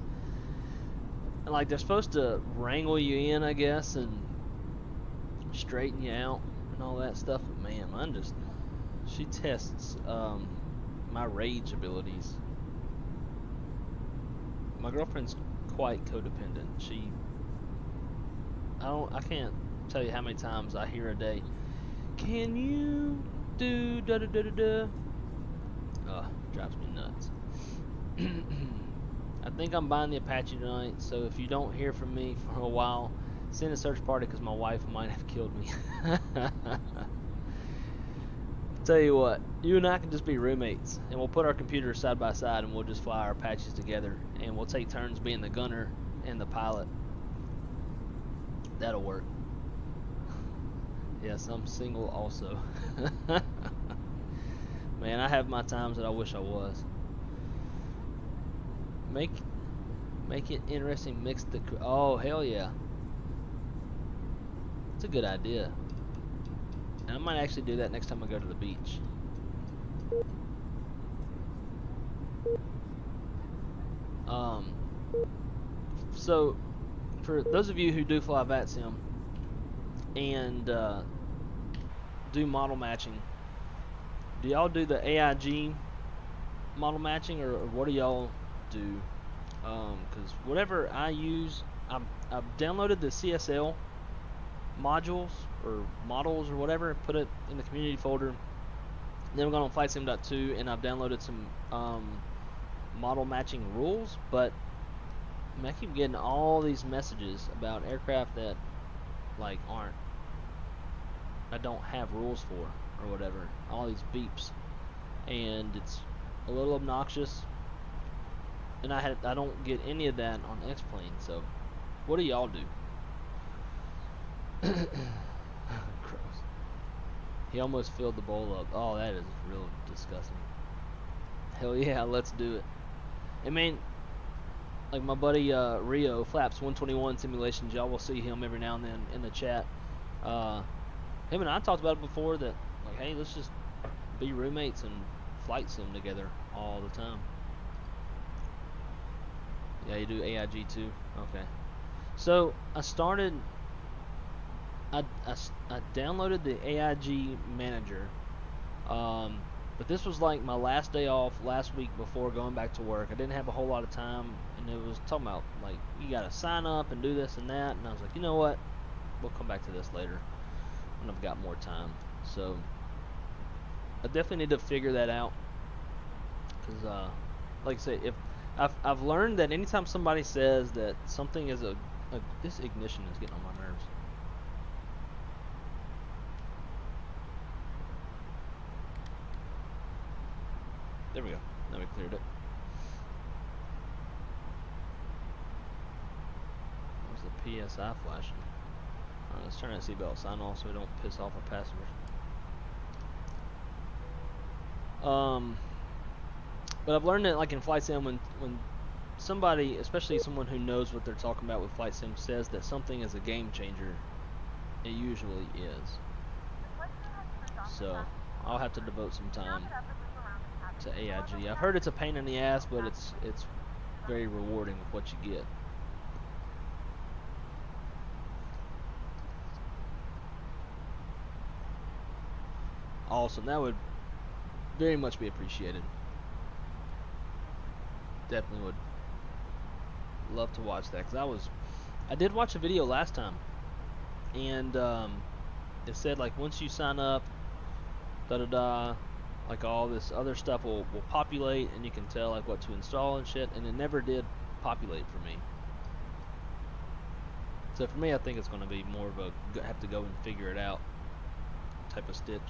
S1: And like they're supposed to wrangle you in, I guess, and straighten you out and all that stuff. But man, mine just, she tests my rage abilities. My girlfriend's quite codependent. I can't tell you how many times I hear a day, can you do da da da da da? Drives me nuts. I think I'm buying the Apache tonight, so if you don't hear from me for a while, send a search party because my wife might have killed me. Tell you what, you and I can just be roommates, and we'll put our computers side by side, and we'll just fly our Apaches together, and we'll take turns being the gunner and the pilot. That'll work. Yes, I'm single also. Man, I have my times that I wish I was. Make it interesting. Mix the. Oh hell yeah! It's a good idea. And I might actually do that next time I go to the beach. So for those of you who do fly Vatsim and do model matching, do y'all do the AIG model matching, or what do y'all do? Because whatever I use, I've downloaded the CSL modules or models or whatever, put it in the community folder. Then I'm going on FlightSim.2 and I've downloaded some model matching rules, but I mean, I keep getting all these messages about aircraft that like I don't have rules for or whatever, all these beeps, and it's a little obnoxious, and I don't get any of that on X-Plane. So what do y'all do? Gross. He almost filled the bowl up. Oh, that is real disgusting. Hell yeah, let's do it. I mean, like my buddy Rio, Flaps 121 Simulations, y'all will see him every now and then in the chat. Him and I talked about it before that, like, hey, let's just be roommates and flight sim together all the time. Yeah, you do AIG too? Okay. So, I downloaded the AIG manager, but this was like my last day off last week before going back to work. I didn't have a whole lot of time, and it was talking about, like, you gotta sign up and do this and that, and I was like, you know what, we'll come back to this later when I've got more time. So, I definitely need to figure that out, because, like I say, if I've learned that anytime somebody says that something is this ignition is getting on my nerves. There we go. Now we cleared it. Where's the PSI flashing? Alright, let's turn that seatbelt sign off so we don't piss off our passengers. But I've learned that, like, in flight sim, when somebody, especially someone who knows what they're talking about with flight sim, says that something is a game changer, it usually is. So I'll have to devote some time to AIG. I've heard it's a pain in the ass, but it's very rewarding with what you get. Awesome. That would very much be appreciated. Definitely would love to watch that, because I did watch a video last time, and it said, like, once you sign up, like, all this other stuff will populate, and you can tell, like, what to install and shit, and it never did populate for me. So for me, I think it's going to be more of a have to go and figure it out type of stitch.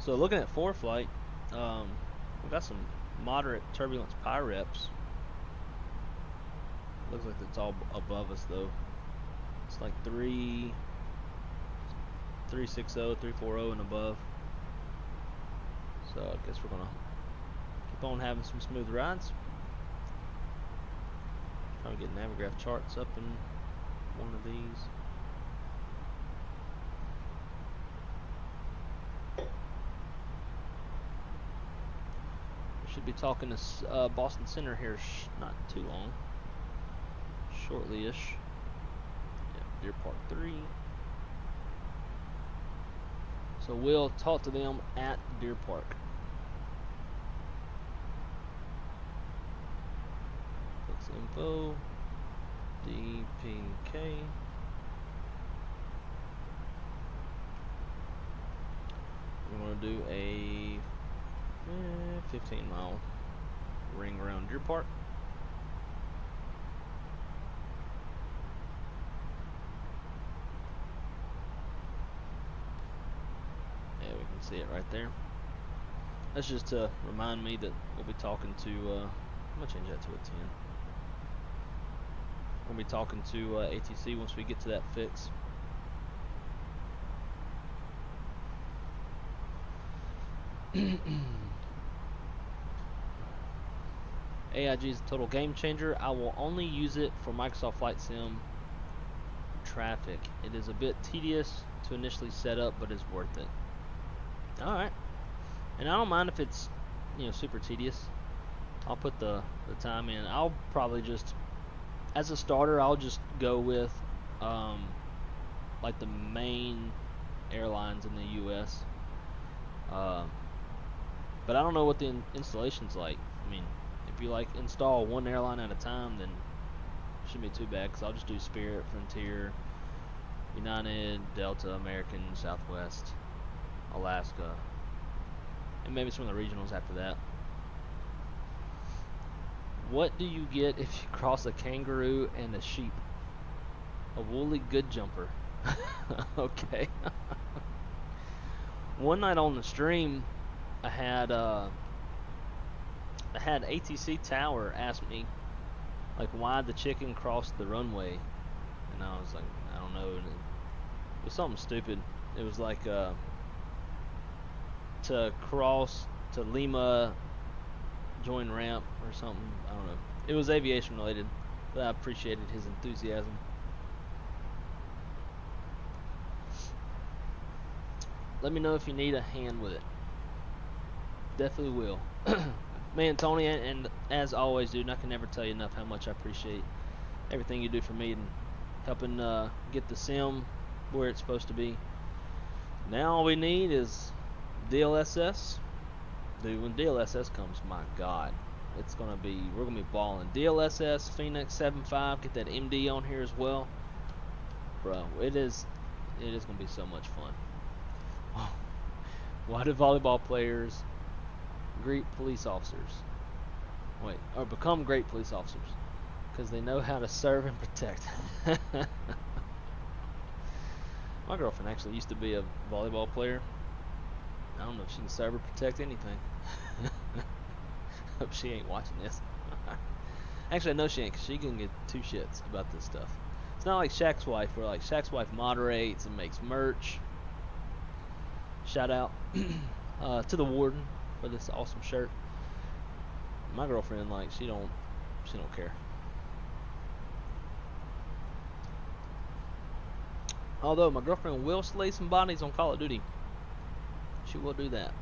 S1: So looking at ForeFlight, we've got some moderate turbulence pi reps. Looks like it's all above us though. It's like 360, 340 and above. So I guess we're gonna keep on having some smooth rides. Trying to get Navigraph charts up in one of these. Should be talking to Boston Center here not too long. Shortly-ish. Yeah, Deer Park 3. So we'll talk to them at Deer Park. Fix info. DPK. We're going to do a 15-mile ring around Deer Park. Yeah, we can see it right there. That's just to remind me that we'll be talking to, I'm going to change that to a 10. We'll be talking to ATC once we get to that fix. AIG is a total game changer. I will only use it for Microsoft Flight Sim traffic. It is a bit tedious to initially set up, but it's worth it. Alright. And I don't mind if it's, you know, super tedious. I'll put the time in. I'll probably just, as a starter, I'll just go with like the main airlines in the US. But I don't know what the installation's like. I mean, if you like install one airline at a time, then it shouldn't be too bad, because I'll just do Spirit, Frontier, United, Delta, American, Southwest, Alaska, and maybe some of the regionals after that. What do you get if you cross a kangaroo and a sheep? A woolly good jumper. Okay. One night on the stream, I had ATC Tower ask me, like, why the chicken crossed the runway, and I was like, I don't know. And it was something stupid. It was like to cross to Lima join ramp or something. I don't know. It was aviation related, but I appreciated his enthusiasm. Let me know if you need a hand with it. Definitely will. Man, Tony, and as always, dude, I can never tell you enough how much I appreciate everything you do for me and helping get the sim where it's supposed to be. Now all we need is DLSS. Dude, when DLSS comes, my God, we're gonna be balling. DLSS, Phoenix 7.5, get that MD on here as well, bro. It is gonna be so much fun. Why do volleyball players greet police officers? Or become great police officers? Because they know how to serve and protect. My girlfriend actually used to be a volleyball player. I don't know if she can serve or protect anything. Hope she ain't watching this. Actually, I know she ain't, because she can get two shits about this stuff. It's not like Shaq's wife, where like Shaq's wife moderates and makes merch. Shout out to the warden for this awesome shirt. My girlfriend, like, she don't care. Although my girlfriend will slay some bodies on Call of Duty. She will do that.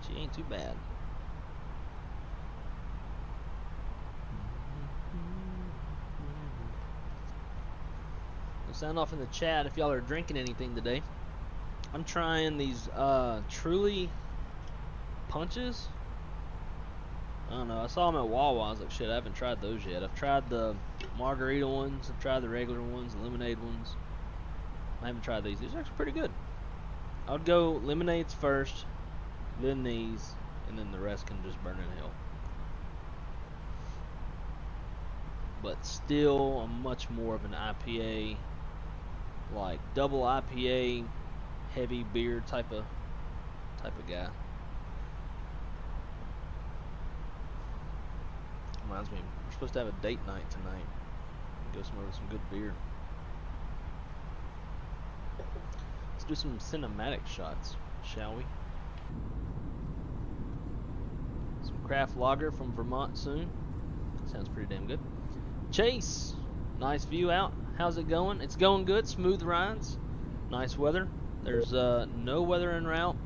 S1: She ain't too bad. I'll sound off in the chat if y'all are drinking anything today. I'm trying these Truly punches. I don't know. I saw them at Wawa. I was like, shit, I haven't tried those yet. I've tried the margarita ones. I've tried the regular ones, the lemonade ones. I haven't tried these. These are actually pretty good. I would go lemonades first, then these, and then the rest can just burn in hell. But still, I'm much more of an IPA, like double IPA, heavy beer type of guy. Reminds me, we're supposed to have a date night tonight. Go somewhere with some good beer. Let's do some cinematic shots, shall we? Some craft lager from Vermont soon. Sounds pretty damn good. Chase, nice view out. How's it going? It's going good. Smooth rides. Nice weather. There's no weather en route.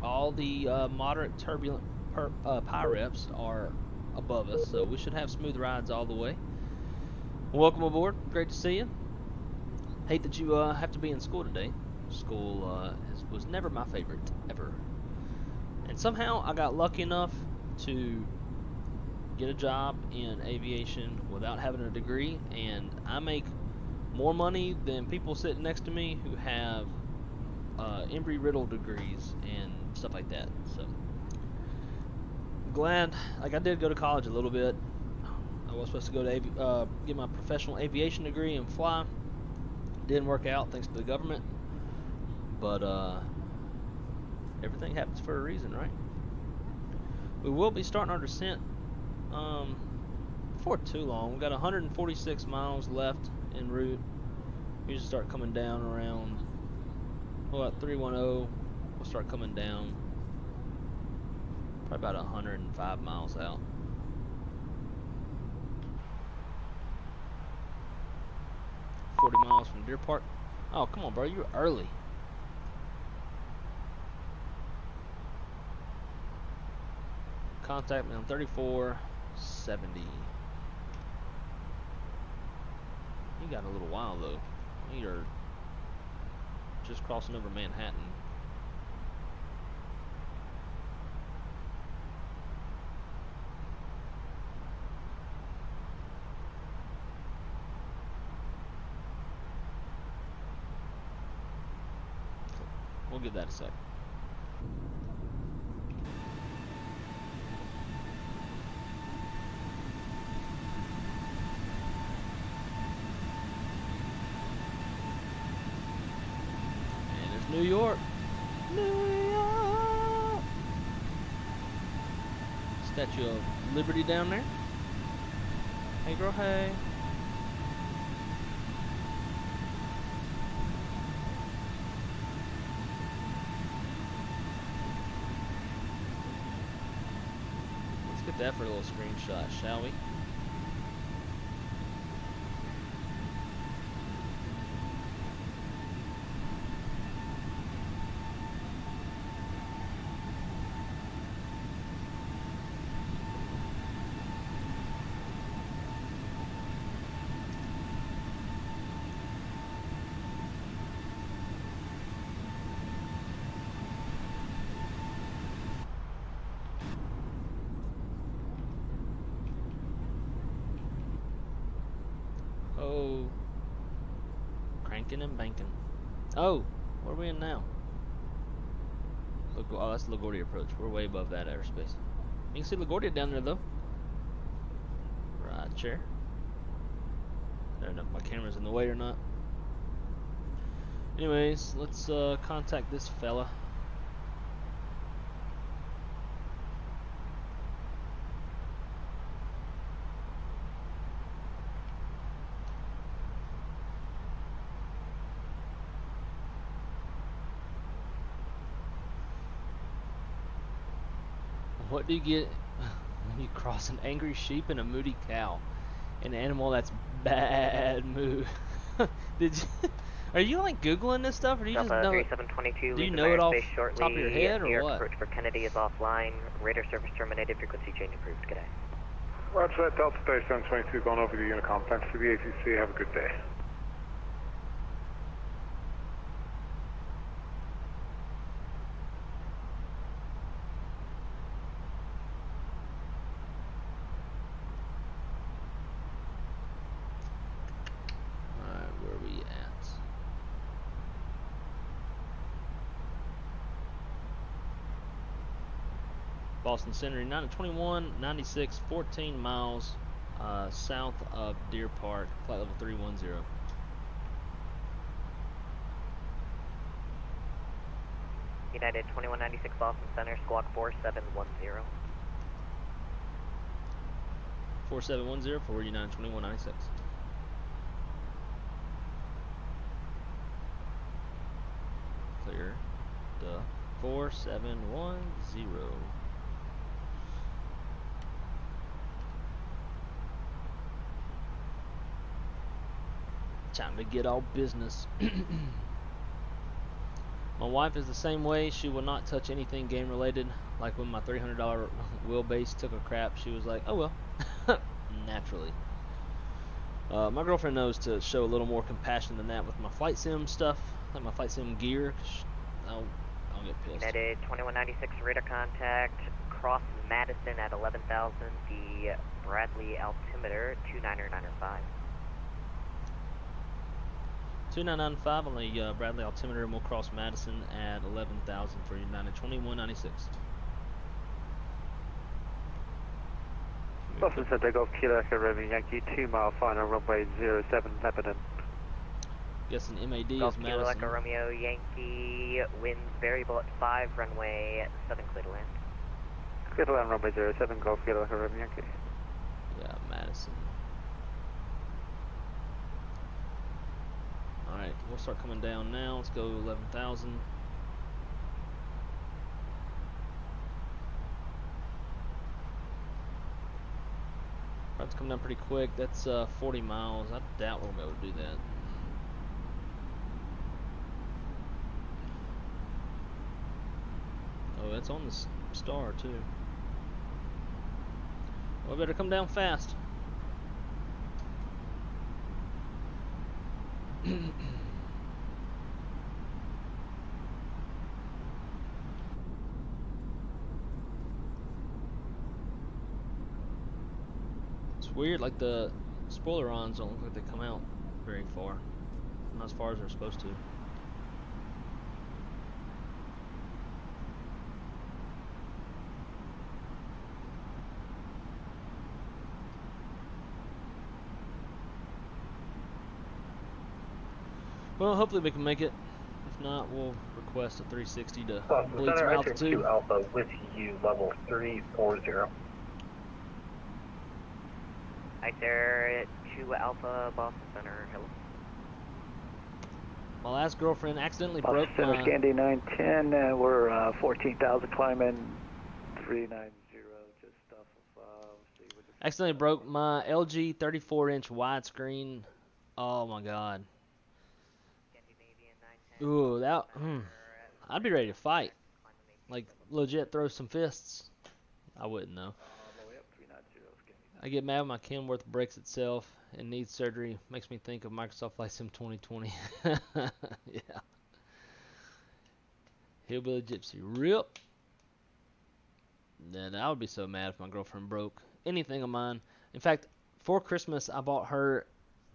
S1: All the moderate turbulent PIREPs are above us, so we should have smooth rides all the way. Welcome aboard. Great to see you. Hate that you have to be in school today. School was never my favorite, ever. And somehow I got lucky enough to get a job in aviation without having a degree, and I make more money than people sitting next to me who have Embry-Riddle degrees and stuff like that. So glad, like, I did go to college a little bit. I was supposed to go to get my professional aviation degree and fly. Didn't work out thanks to the government, but everything happens for a reason, right? We will be starting our descent before too long. We've got 146 miles left en route. We should start coming down around, about 310. We'll start coming down probably about 105 miles out. Miles from Deer Park. Oh, come on, bro, you're early. Contact me on 3470. You got a little while though. You're just crossing over Manhattan. We'll give that a sec. And there's New York. New York. Statue of Liberty down there. Hey girl, hey. get that for a little screenshot, shall we? Oh, cranking and banking. Oh, where are we in now? Look, oh, that's LaGuardia approach. We're way above that airspace. You can see LaGuardia down there though. Right chair. I don't know if my camera's in the way or not. Anyways, let's contact this fella. What do you get when you cross an angry sheep and a moody cow? An animal that's bad mood. Did you? Are you like Googling this stuff, or do you just know it? Do you know it off the top of your head, or what?
S9: Approach for Kennedy is offline. Radar service terminated. Frequency change approved. Good day.
S10: Roger that. Delta Space 722 going over the Unicom. Thanks for the ATC. Have a good day.
S1: Boston Center, 921, 96, 14 miles south of Deer Park, flight level 310.
S9: United 2196 Boston Center, squawk 4710.
S1: 4710 for United 2196. Clear the 4710. Time to get all business. My wife is the same way. She will not touch anything game related. Like when my $300 wheelbase took a crap, she was like, oh well. Naturally. My girlfriend knows to show a little more compassion than that with my flight sim stuff, like my flight sim gear. I'll get pissed.
S9: United 2196 radar contact, cross Madison at 11,000, the Bradley altimeter 29905.
S1: 2995 on the Bradley altimeter, and we'll cross Madison at 11,000 for United 2196.
S10: Boston Center, Golf Kilo Echo Romeo Yankee, 2 mile final, runway 07, Lebanon.
S1: Guessing MAD
S9: Golf
S1: is
S9: Kilo
S1: Madison.
S9: Echo Romeo Yankee, winds variable at 5, runway 7, clear to land.
S10: Clear to land, runway 07, Golf Kilo Echo Romeo Yankee.
S1: Yeah, Madison. Alright, we'll start coming down now. Let's go 11,000. Alright, it's coming down pretty quick. That's 40 miles. I doubt we'll be able to do that. Oh, that's on the star too. Well, better come down fast. It's weird, like the spoilerons don't look like they come out very far. Not as far as they're supposed to. Well, hopefully we can make it. If not, we'll request a 360 to bleed some altitude.
S3: 2 Alpha with you, level 340.
S9: Right there, 2 Alpha, Boston Center, hello.
S1: My last girlfriend accidentally
S11: Boston
S1: broke
S11: Center,
S1: my...
S11: Scandy 910, we're 14,000 climbing, 390, just off
S1: Accidentally broke my LG 34-inch widescreen. Oh my god. Ooh, that. I'd be ready to fight. Like, legit throw some fists. I wouldn't though. I get mad when my Kenworth breaks itself and needs surgery. Makes me think of Microsoft Flight Sim 2020. Yeah. Hillbilly Gypsy. Rip. Then I would be so mad if my girlfriend broke anything of mine. In fact, for Christmas, I bought her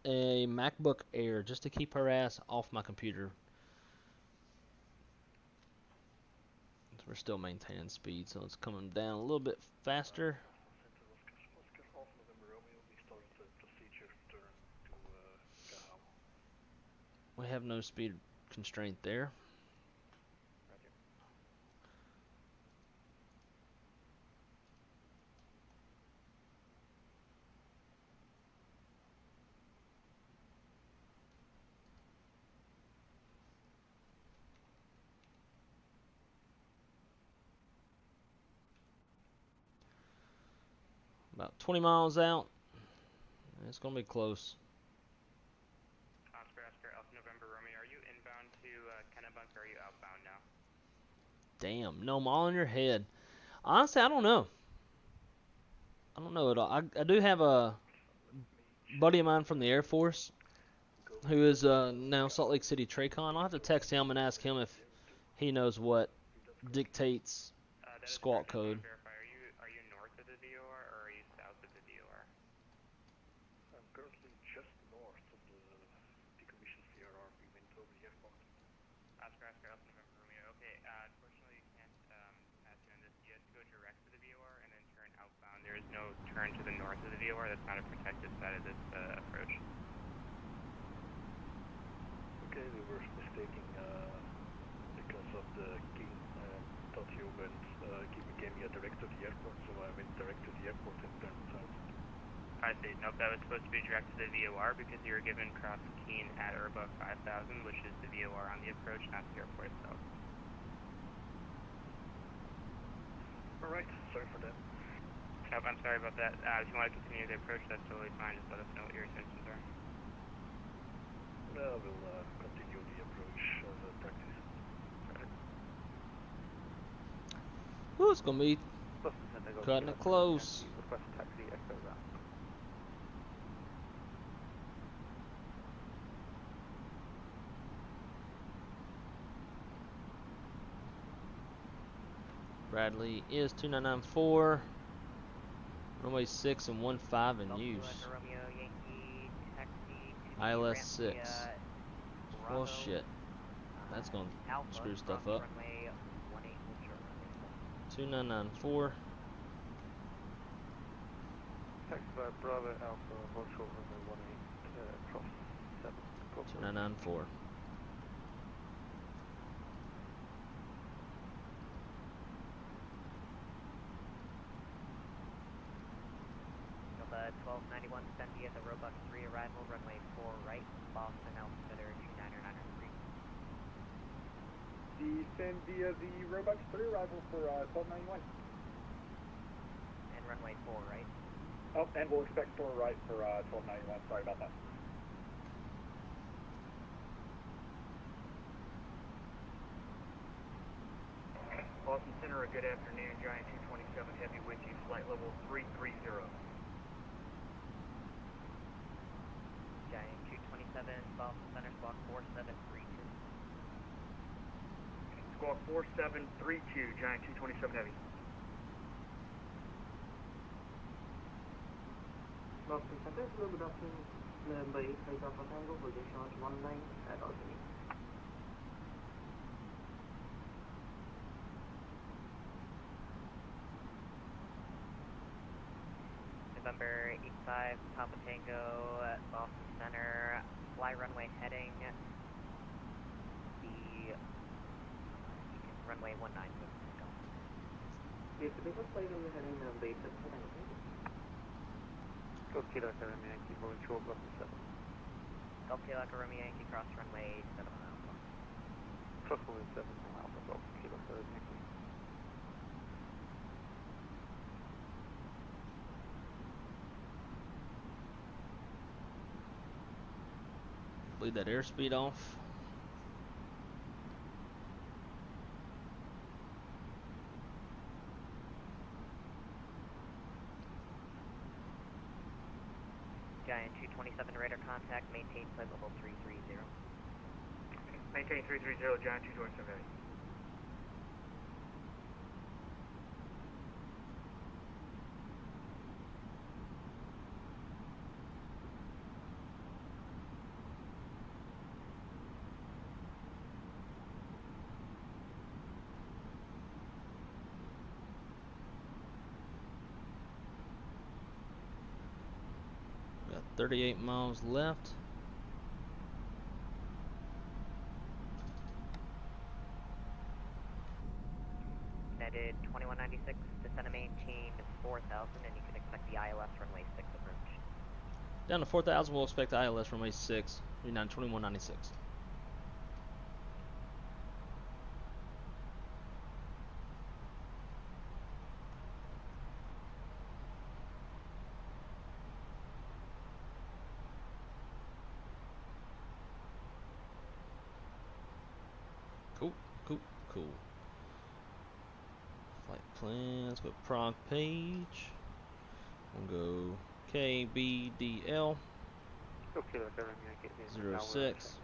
S1: a MacBook Air just to keep her ass off my computer. We're still maintaining speed, so it's coming down a little bit faster. We have no speed constraint there. About 20 miles out. It's going to be close.
S11: Oscar Alpha November Romeo, are you inbound to Kennebunk or are you outbound now?
S1: Damn, no, I'm all in your head. Honestly, I don't know. I don't know at all. I do have a buddy of mine from the Air Force who is now Salt Lake City Tracon. I'll have to text him and ask him if he knows what dictates squawk code.
S11: Are you north of the VOR or are you south of the VOR?
S3: I'm currently just north of the decommissioned CRR we went over the airport.
S11: Oscar Alpha November Romeo. Okay, unfortunately you can't pass you on this. You have to go direct to the VOR and then turn outbound. There is no turn to the north of the VOR. That's not a protected side of this approach.
S3: Okay, we were mistaking because of the king. Thought you went gave me a direct to the airport, so I went direct to the airport and turned south.
S11: I see. Nope, that was supposed to be direct to the VOR because you were given cross keen at or above 5,000, which is the VOR on the approach, not the airport itself.
S3: Alright, sorry for that.
S11: Nope, I'm sorry about that. If you want to continue the approach, that's totally fine. Just let us know what your intentions are.
S3: We'll continue the approach as a practice.
S1: Ooh, it's going to be cutting it close. Bradley is 2994. Runway 6 and 15 in use. ILS 6. Well, shit. That's going to screw stuff up. 2994.
S3: Taxi by Bravo Alpha, hold short runway 18, cross 7.
S1: 2994.
S9: Nova 1291, send via the Robux 3 arrival, runway 4 right, Boston altimeter 29993.
S10: Descend via the Robux 3 arrival for 1291.
S9: And runway 4 right.
S10: Oh, and we'll expect 4 right for 1291. Sorry about that.
S3: Boston Center, a good afternoon. Giant 227 Heavy with you, flight level 330.
S9: Giant 227, Boston Center, squawk 4732.
S3: Squawk 4732, Giant 227 Heavy.
S12: Boston Center, hello, good afternoon. Number 8, Takeoff Tango, position 19 at Albany.
S9: November 85, Papa Tango, Boston Center, fly runway heading the runway 19.
S12: Yes, the biggest flight runway heading base at Tango.
S3: Golf Kilo Echo Romeo Yankee, moving short, Boston 7.
S9: Golf Kilo Echo Romeo Yankee, cross runway 7 on Alpha.
S3: Cross runway 7 on Alpha, Golf Kilo Echo Yankee.
S1: Bleed that airspeed off.
S9: Giant 227 radar contact, maintain flight level 330.
S12: Maintain 330, Giant 227.
S1: Got 38 miles left.
S9: United 2196, descend and maintain 4,000, and you can expect the ILS runway 6 approach.
S1: Down to 4,000, we'll expect the ILS runway 6, United 2196. Cool, cool, cool. Flight plans, go prog page. We'll go Kbdl 06.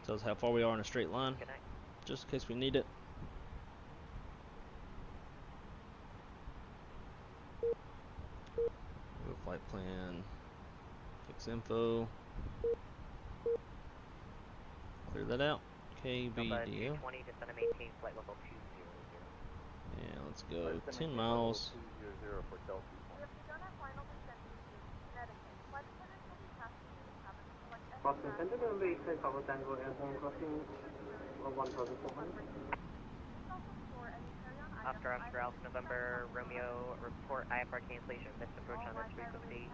S1: Tells how far we are in a straight line, just in case we need it. Go flight plan, fix info. Clear that out. Kbdl. Yeah, let's go 10 miles.
S12: Boston Center will be Takeoff Tango Airborne crossing 1,400.
S9: Oscar Alpha November Romeo, report IFR cancellation, missed approach on this frequency.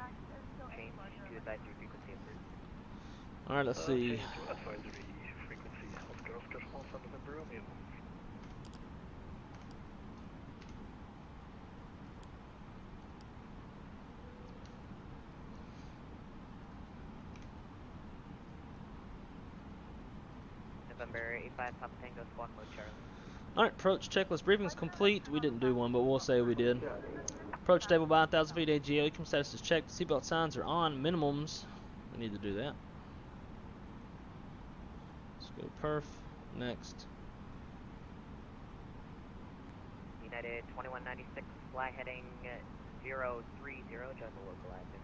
S9: Change to advisory frequency approved.
S1: Alright, let's see.
S3: Advisory frequency Oscar Alpha November Romeo.
S9: November 85 Papa Tango squawk mode Charlie.
S1: Alright, approach checklist briefing's complete. We didn't do one, but we'll say we did. Approach stable by 1,000 feet AGO. Ecom status is checked. Seatbelt signs are on. Minimums. We need to do that. Let's go perf. Next.
S9: United 2196, fly heading 030, join the localizer.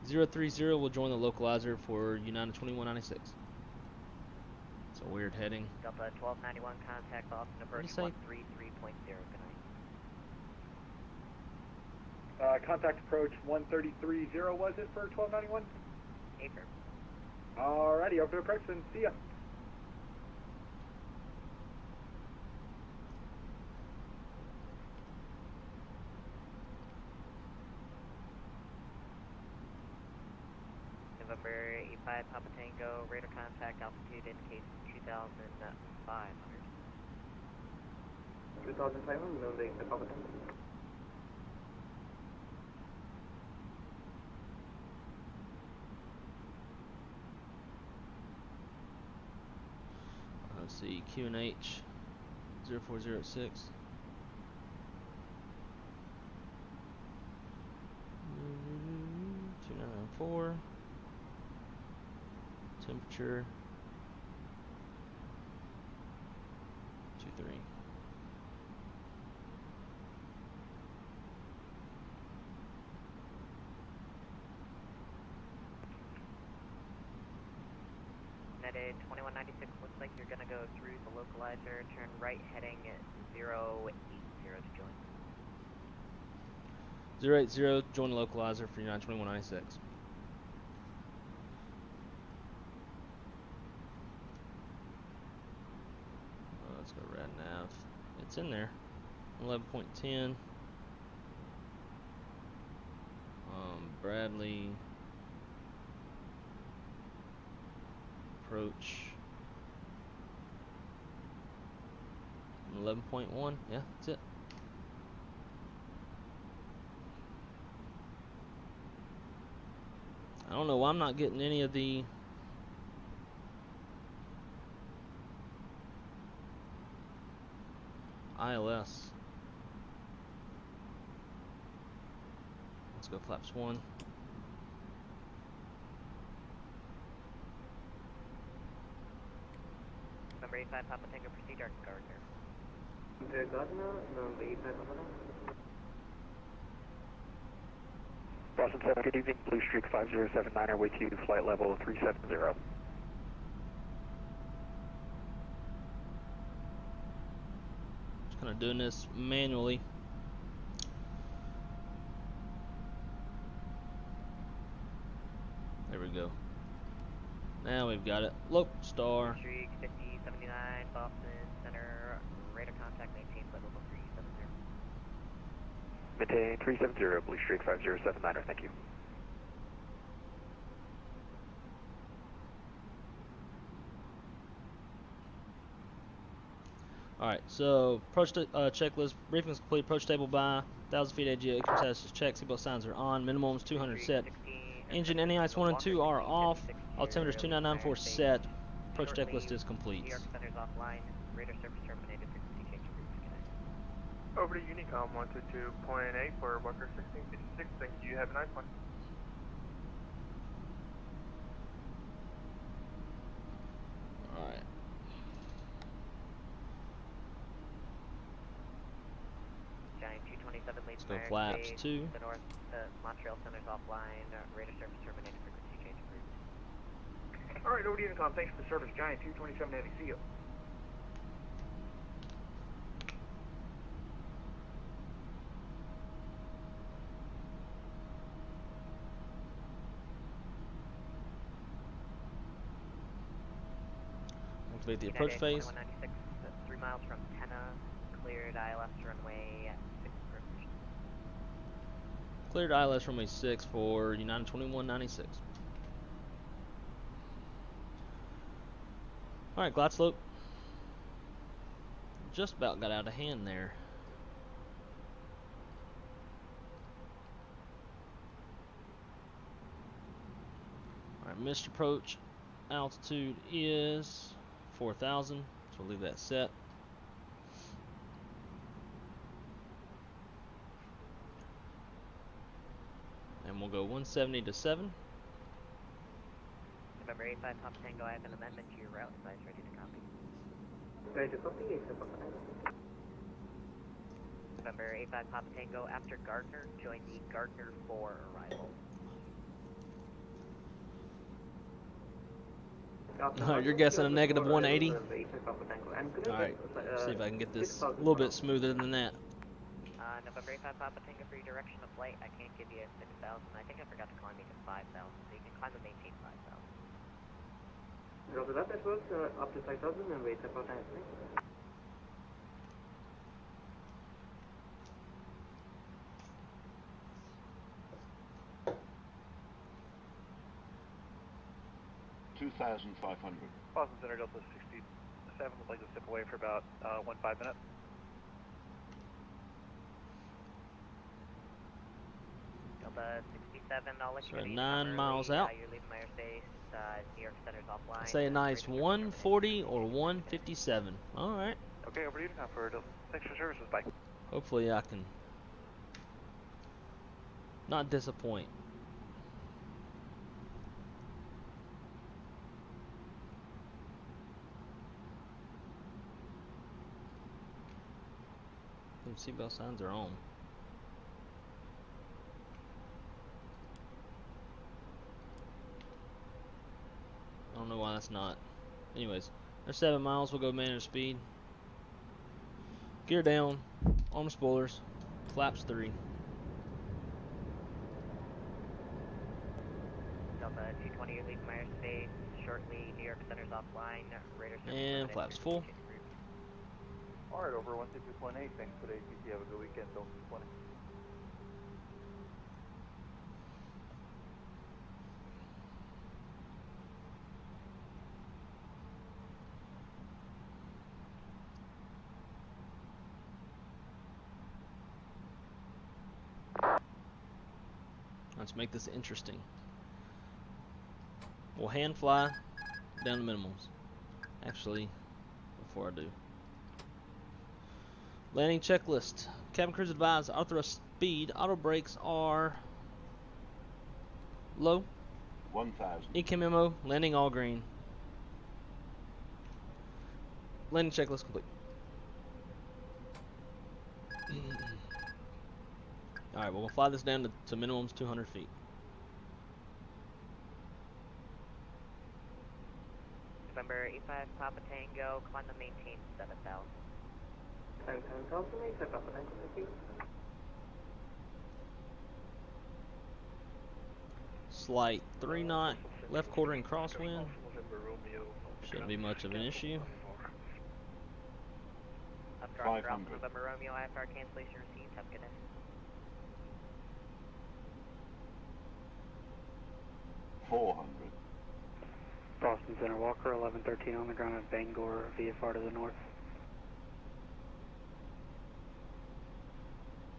S1: 030 will join the localizer for United 2196. It's a weird heading.
S9: Delta 1291, contact Boston approach 133.0, good night.
S10: Contact approach 133.0 was it for 1291?
S9: Affirm.
S10: Alrighty, open approach and see ya.
S9: November 85 Papa Tango, radar contact, altitude indicates 2,500.
S12: 2,500, no, the Papa Tango.
S1: Let's see, QNH 0406. $2,994. Temperature 23.
S9: United 2196, looks like you're going to go through the localizer, turn right heading at 080 to join.
S1: 080, join the localizer for United 2196. Let's go rad nav. It's in there. 11.10. Bradley. Approach 11.1. Yeah, that's it. I don't know why I'm not getting any of the ILS. Let's go flaps 1.
S9: Number 85 Papa Tango, proceed dark Gardner.
S12: Gardner, number 85 Papa.
S3: Boston 7, good evening, Blue Streak 5079, way to flight level 370.
S1: Just kind of doing this manually. There we go. Now we've got it. Look, star.
S9: Streak 5079, Boston Center, radar contact, maintain flight level 370.
S3: Maintain 370, Blue Streak 5079, thank you.
S1: Alright, so approach checklist. Briefing is complete. Approach table by 1,000 feet AG. Aircraft status is checked. Seatbelt signs are on. Minimum is 200 set. Engine NEIs 1 and 2 are off. Altimeters 2994 set. Approach checklist is complete.
S9: New York Center's offline. Radar service terminated. Frequency change of route. Connect.
S11: Over to Unicom 122.8 for Walker 1656. Thank you. Have a nice one.
S1: Alright.
S9: Giant 227 leads
S1: Let's go flaps 2.
S9: The north Montreal Center's offline. Radar service terminated. Frequency change of route.
S6: Alright, over to Unicom. Thanks for the service. Giant 227 Heavy. See you.
S1: Activate the approach phase.
S9: 196, 3 miles from Tenna. Cleared ILS runway 6 approach.
S1: Cleared ILS runway 6 for United 2196. Alright, glide slope. Just about got out of hand there. Alright, missed approach. Altitude is 4,000, so we'll leave that set. And we'll go 170 to 7.
S9: November 85 Papa Tango, I have an amendment to your route size, ready to copy.
S12: Ready to copy, 85 Papa Tango.
S9: November 85 Papa Tango, after Gardner, join the Gardner 4 arrival.
S1: You're guessing a negative 180? Alright, see if I can get this a little bit smoother than that.
S9: November 85 Papa Tango, for your direction of flight, I can't give you a 6,000. I think I forgot to climb you to 5,000, so you can climb and maintain 5,000.
S12: Roger that, that works up to 5,000 and wait about time.
S13: 2,500.
S3: Boston Center Delta 67 would like to step away for about 1.5 minutes.
S9: Delta 67, I'll let you
S1: So 9 miles out.
S9: You're leaving my airspace. New York Center's offline.
S1: Say a nice 140 or 157. Alright.
S3: Okay, over to you now for thanks for services. Bye.
S1: Hopefully I can not disappoint. Seatbelt signs are on. I don't know why that's not. Anyways, there's 7 miles. We'll go manage speed. Gear down. Arm spoilers. Flaps 3.
S9: Delta 220, you're leaving my airspace. Shortly, New York Center's offline. Radar
S1: and flaps full.
S3: Alright, over 162.8. Thanks for the ATC. Have a good weekend. Delta 20.
S1: Let's make this interesting. We'll hand fly down the minimums. Actually, before I do. Landing checklist. Cabin crews advise auto thrust speed. Auto brakes are low.
S13: 1,000.
S1: ECAM memo. Landing all green. Landing checklist complete. Alright, well, we'll fly this down to minimums 200 feet.
S9: November 85 Papa Tango, climb to maintain 7,000.
S1: Slight 3 knot left quartering crosswind. Shouldn't be much of an issue.
S9: Updraft Ralph November Romeo, IFR cancellation received. Have a good day.
S12: Boston Center Walker, 1113 on the ground at Bangor, VFR to the north.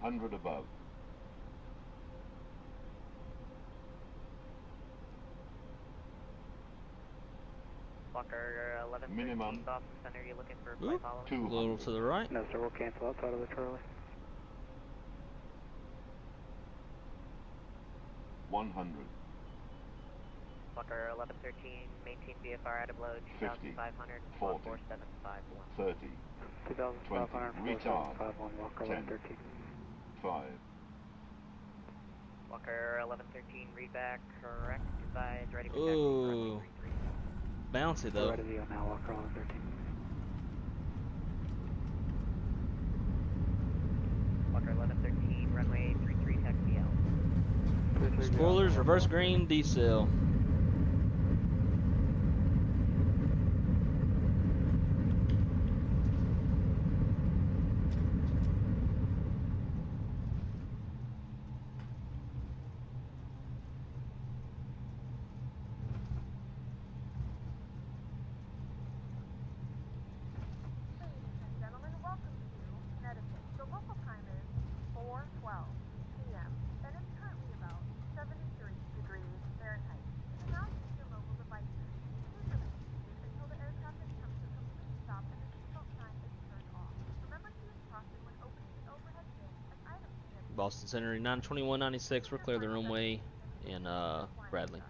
S13: 100 above.
S9: Walker, 1113
S13: minimum.
S9: Boston Center, you looking for flight following?
S1: A little to the right.
S12: No sir, we'll cancel outside of the Charlie.
S13: 100.
S9: Walker 1113, maintain VFR out of load 2,500, 4751.
S13: 30.
S12: 2,500, 4751, Walker 1113.
S13: 5.
S9: Walker 1113, read back, correct, advise, ready for
S1: Ooh. Bouncy though.
S12: Ready to go now, Walker 1113.
S9: Walker 1113, runway 33, taxi out.
S1: Spoilers, reverse green, decel. Boston Center 92196. We're clear of the runway in Bradley.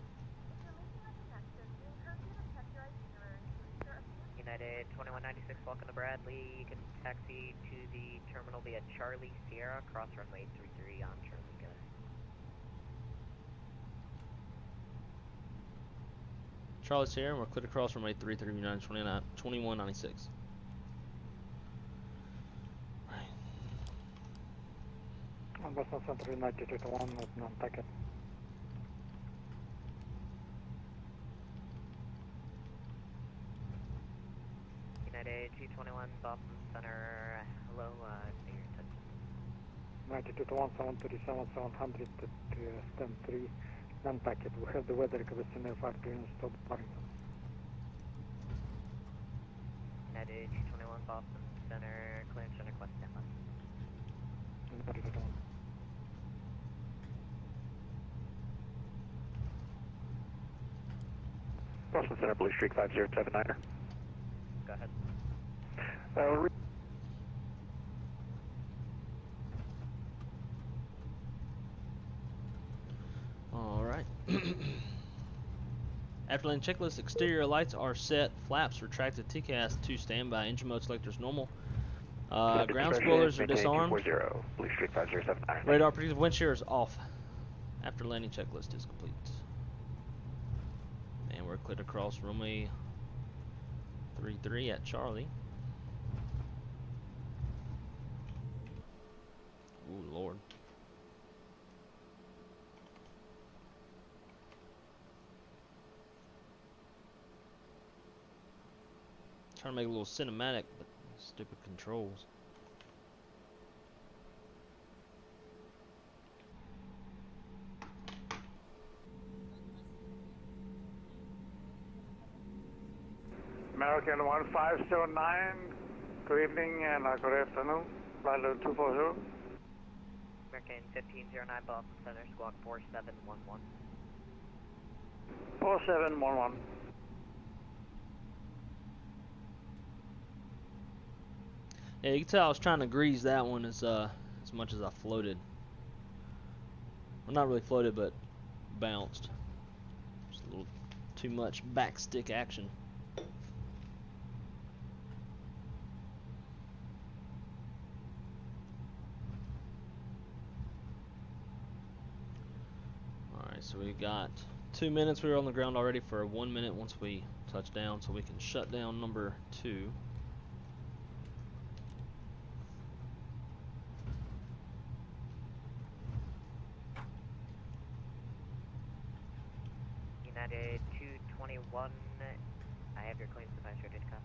S9: United 2196, welcome to Bradley. You can taxi to the terminal via Charlie Sierra, cross runway 33 on Charlie. Go.
S1: Charlie Sierra, we're clear to cross runway 33 2196.
S12: Boston Center United 21 with non-packet.
S9: United 221 Boston Center, hello, say your touch.
S12: 9221 737 700 to stem 3 non-packet. We have the weather requesting air 5 clearance stop Burlington.
S9: United 221 Boston Center, clearance and request standby.
S12: United 221.
S14: Boston Center, Blue Streak 5079er.
S9: Go ahead.
S1: Alright. Afterland checklist, exterior lights are set, flaps retracted, TCAS to standby, engine mode selectors normal. Ground spoilers are disarmed.
S14: Blue Streak 5079.
S1: Radar protective wind shear is off. After landing checklist is complete. And we're cleared across runway 33 at Charlie. Ooh, Lord. Trying to make it a little cinematic, but stupid controls.
S10: American 1509, good evening and good afternoon, flight level 240.
S9: American 1509 Boston Center, squawk 4711.
S12: 4711.
S1: Yeah, you can tell I was trying to grease that one as much as I floated. Well, not really floated, but bounced. Just a little too much backstick action. Alright, so we got 2 minutes. We were on the ground already for 1 minute once we touch down, so we can shut down number 2.
S9: United 221, I have your claims device ready to copy.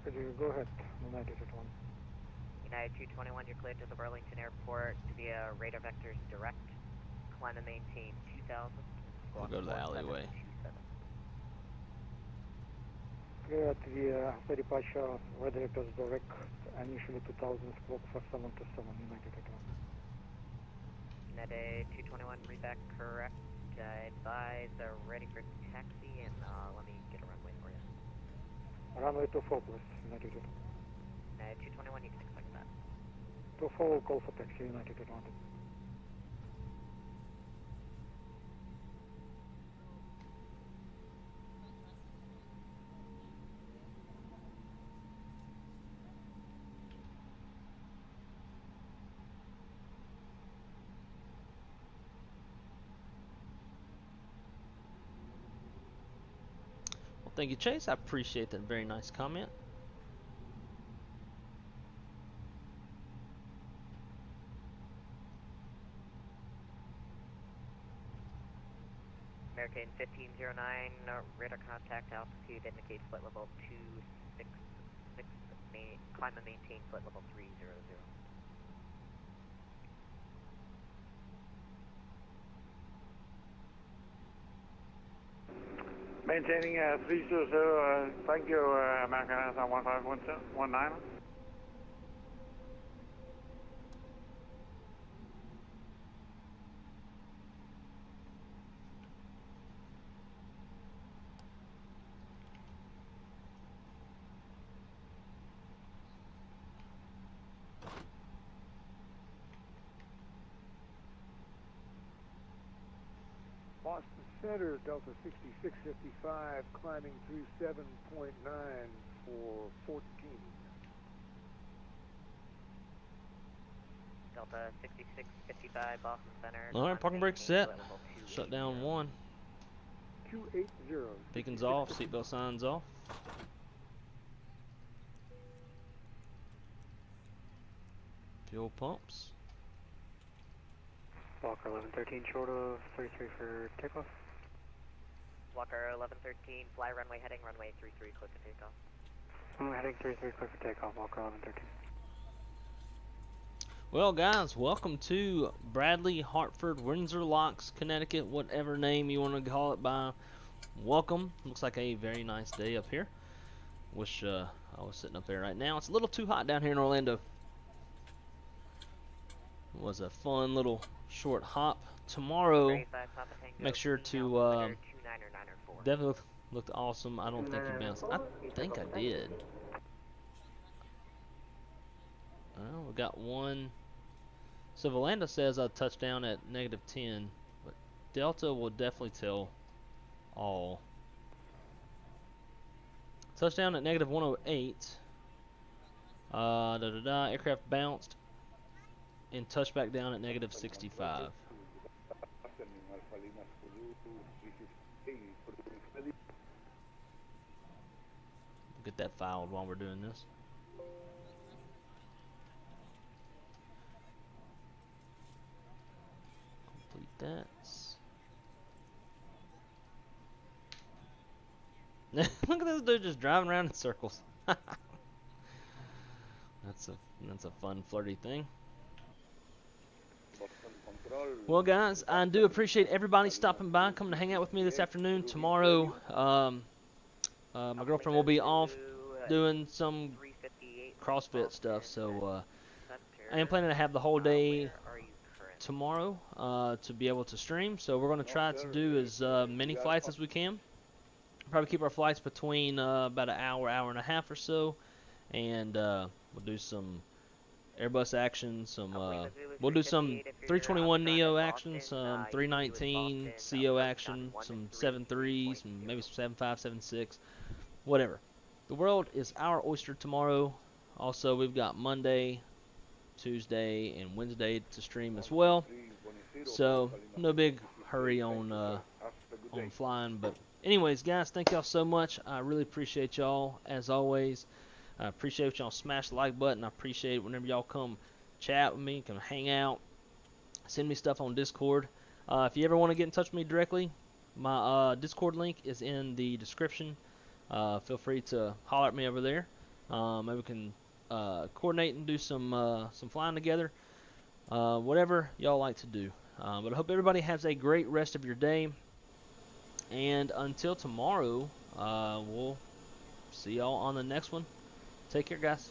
S12: Could you go ahead, United 221.
S9: United 221, you're cleared to the Burlington Airport via radar vectors direct. Climb and maintain 2000.
S1: We'll go to the alleyway.
S12: Clear at the departure weather vectors direct, initially 2000, squawk for 727, United 221.
S9: United 221, read that correct. I advise ready for taxi, and let me get a runway for you.
S12: Runway 24, please, United 221.
S9: United 221, you can expect that.
S12: 24 will call for taxi, United 221.
S1: Thank you, Chase. I appreciate that very nice comment.
S9: American 1509, radar contact altitude indicates flight level 266, climb and maintain flight level 300.
S12: Maintaining 300, thank you, American Airlines 1519.
S15: Boston Center, Delta 6655, climbing through 7.9 for 14.
S9: Delta 6655, Boston Center.
S1: Alright, parking brake set. Shut down 1.
S15: 280.
S1: Beacons off, seatbelt signs off. Fuel pumps.
S9: Walker 1113, short of 33 for takeoff. Walker 1113, fly runway heading, runway 33, clear for takeoff.
S12: Runway heading 33, clear for takeoff, Walker 1113.
S1: Well, guys, welcome to Bradley, Hartford, Windsor Locks, Connecticut, whatever name you want to call it by. Welcome. Looks like a very nice day up here. Wish I was sitting up there right now. It's a little too hot down here in Orlando. It was a fun little short hop. Tomorrow, make sure to definitely looked awesome. I don't think you bounced. I think I did. Well, we got one. So Valanda says I touched down at -10, but Delta will definitely tell all. Touchdown at -108. Aircraft bounced and touched back down at -65. Get that filed while we're doing this. Complete that. Look at this dude just driving around in circles. That's a fun flirty thing. Well, guys, I do appreciate everybody stopping by, coming to hang out with me this afternoon. Tomorrow, my girlfriend will be off doing some CrossFit stuff, so I am planning to have the whole day tomorrow to be able to stream. So we're going to try to do as many flights as we can. Probably keep our flights between about an hour, hour and a half or so, and we'll do some Airbus action, we'll do some 321neo action, some 319 CO action, some 73s, maybe some 75, 76, whatever. The world is our oyster tomorrow. Also, we've got Monday, Tuesday, and Wednesday to stream as well. So no big hurry on flying. But anyways, guys, thank y'all so much. I really appreciate y'all as always. I appreciate y'all smash the like button. I appreciate it whenever y'all come chat with me, come hang out, send me stuff on Discord. If you ever want to get in touch with me directly, my Discord link is in the description. Feel free to holler at me over there. Maybe we can coordinate and do some flying together. Whatever y'all like to do. But I hope everybody has a great rest of your day. And until tomorrow, we'll see y'all on the next one. Take care, guys.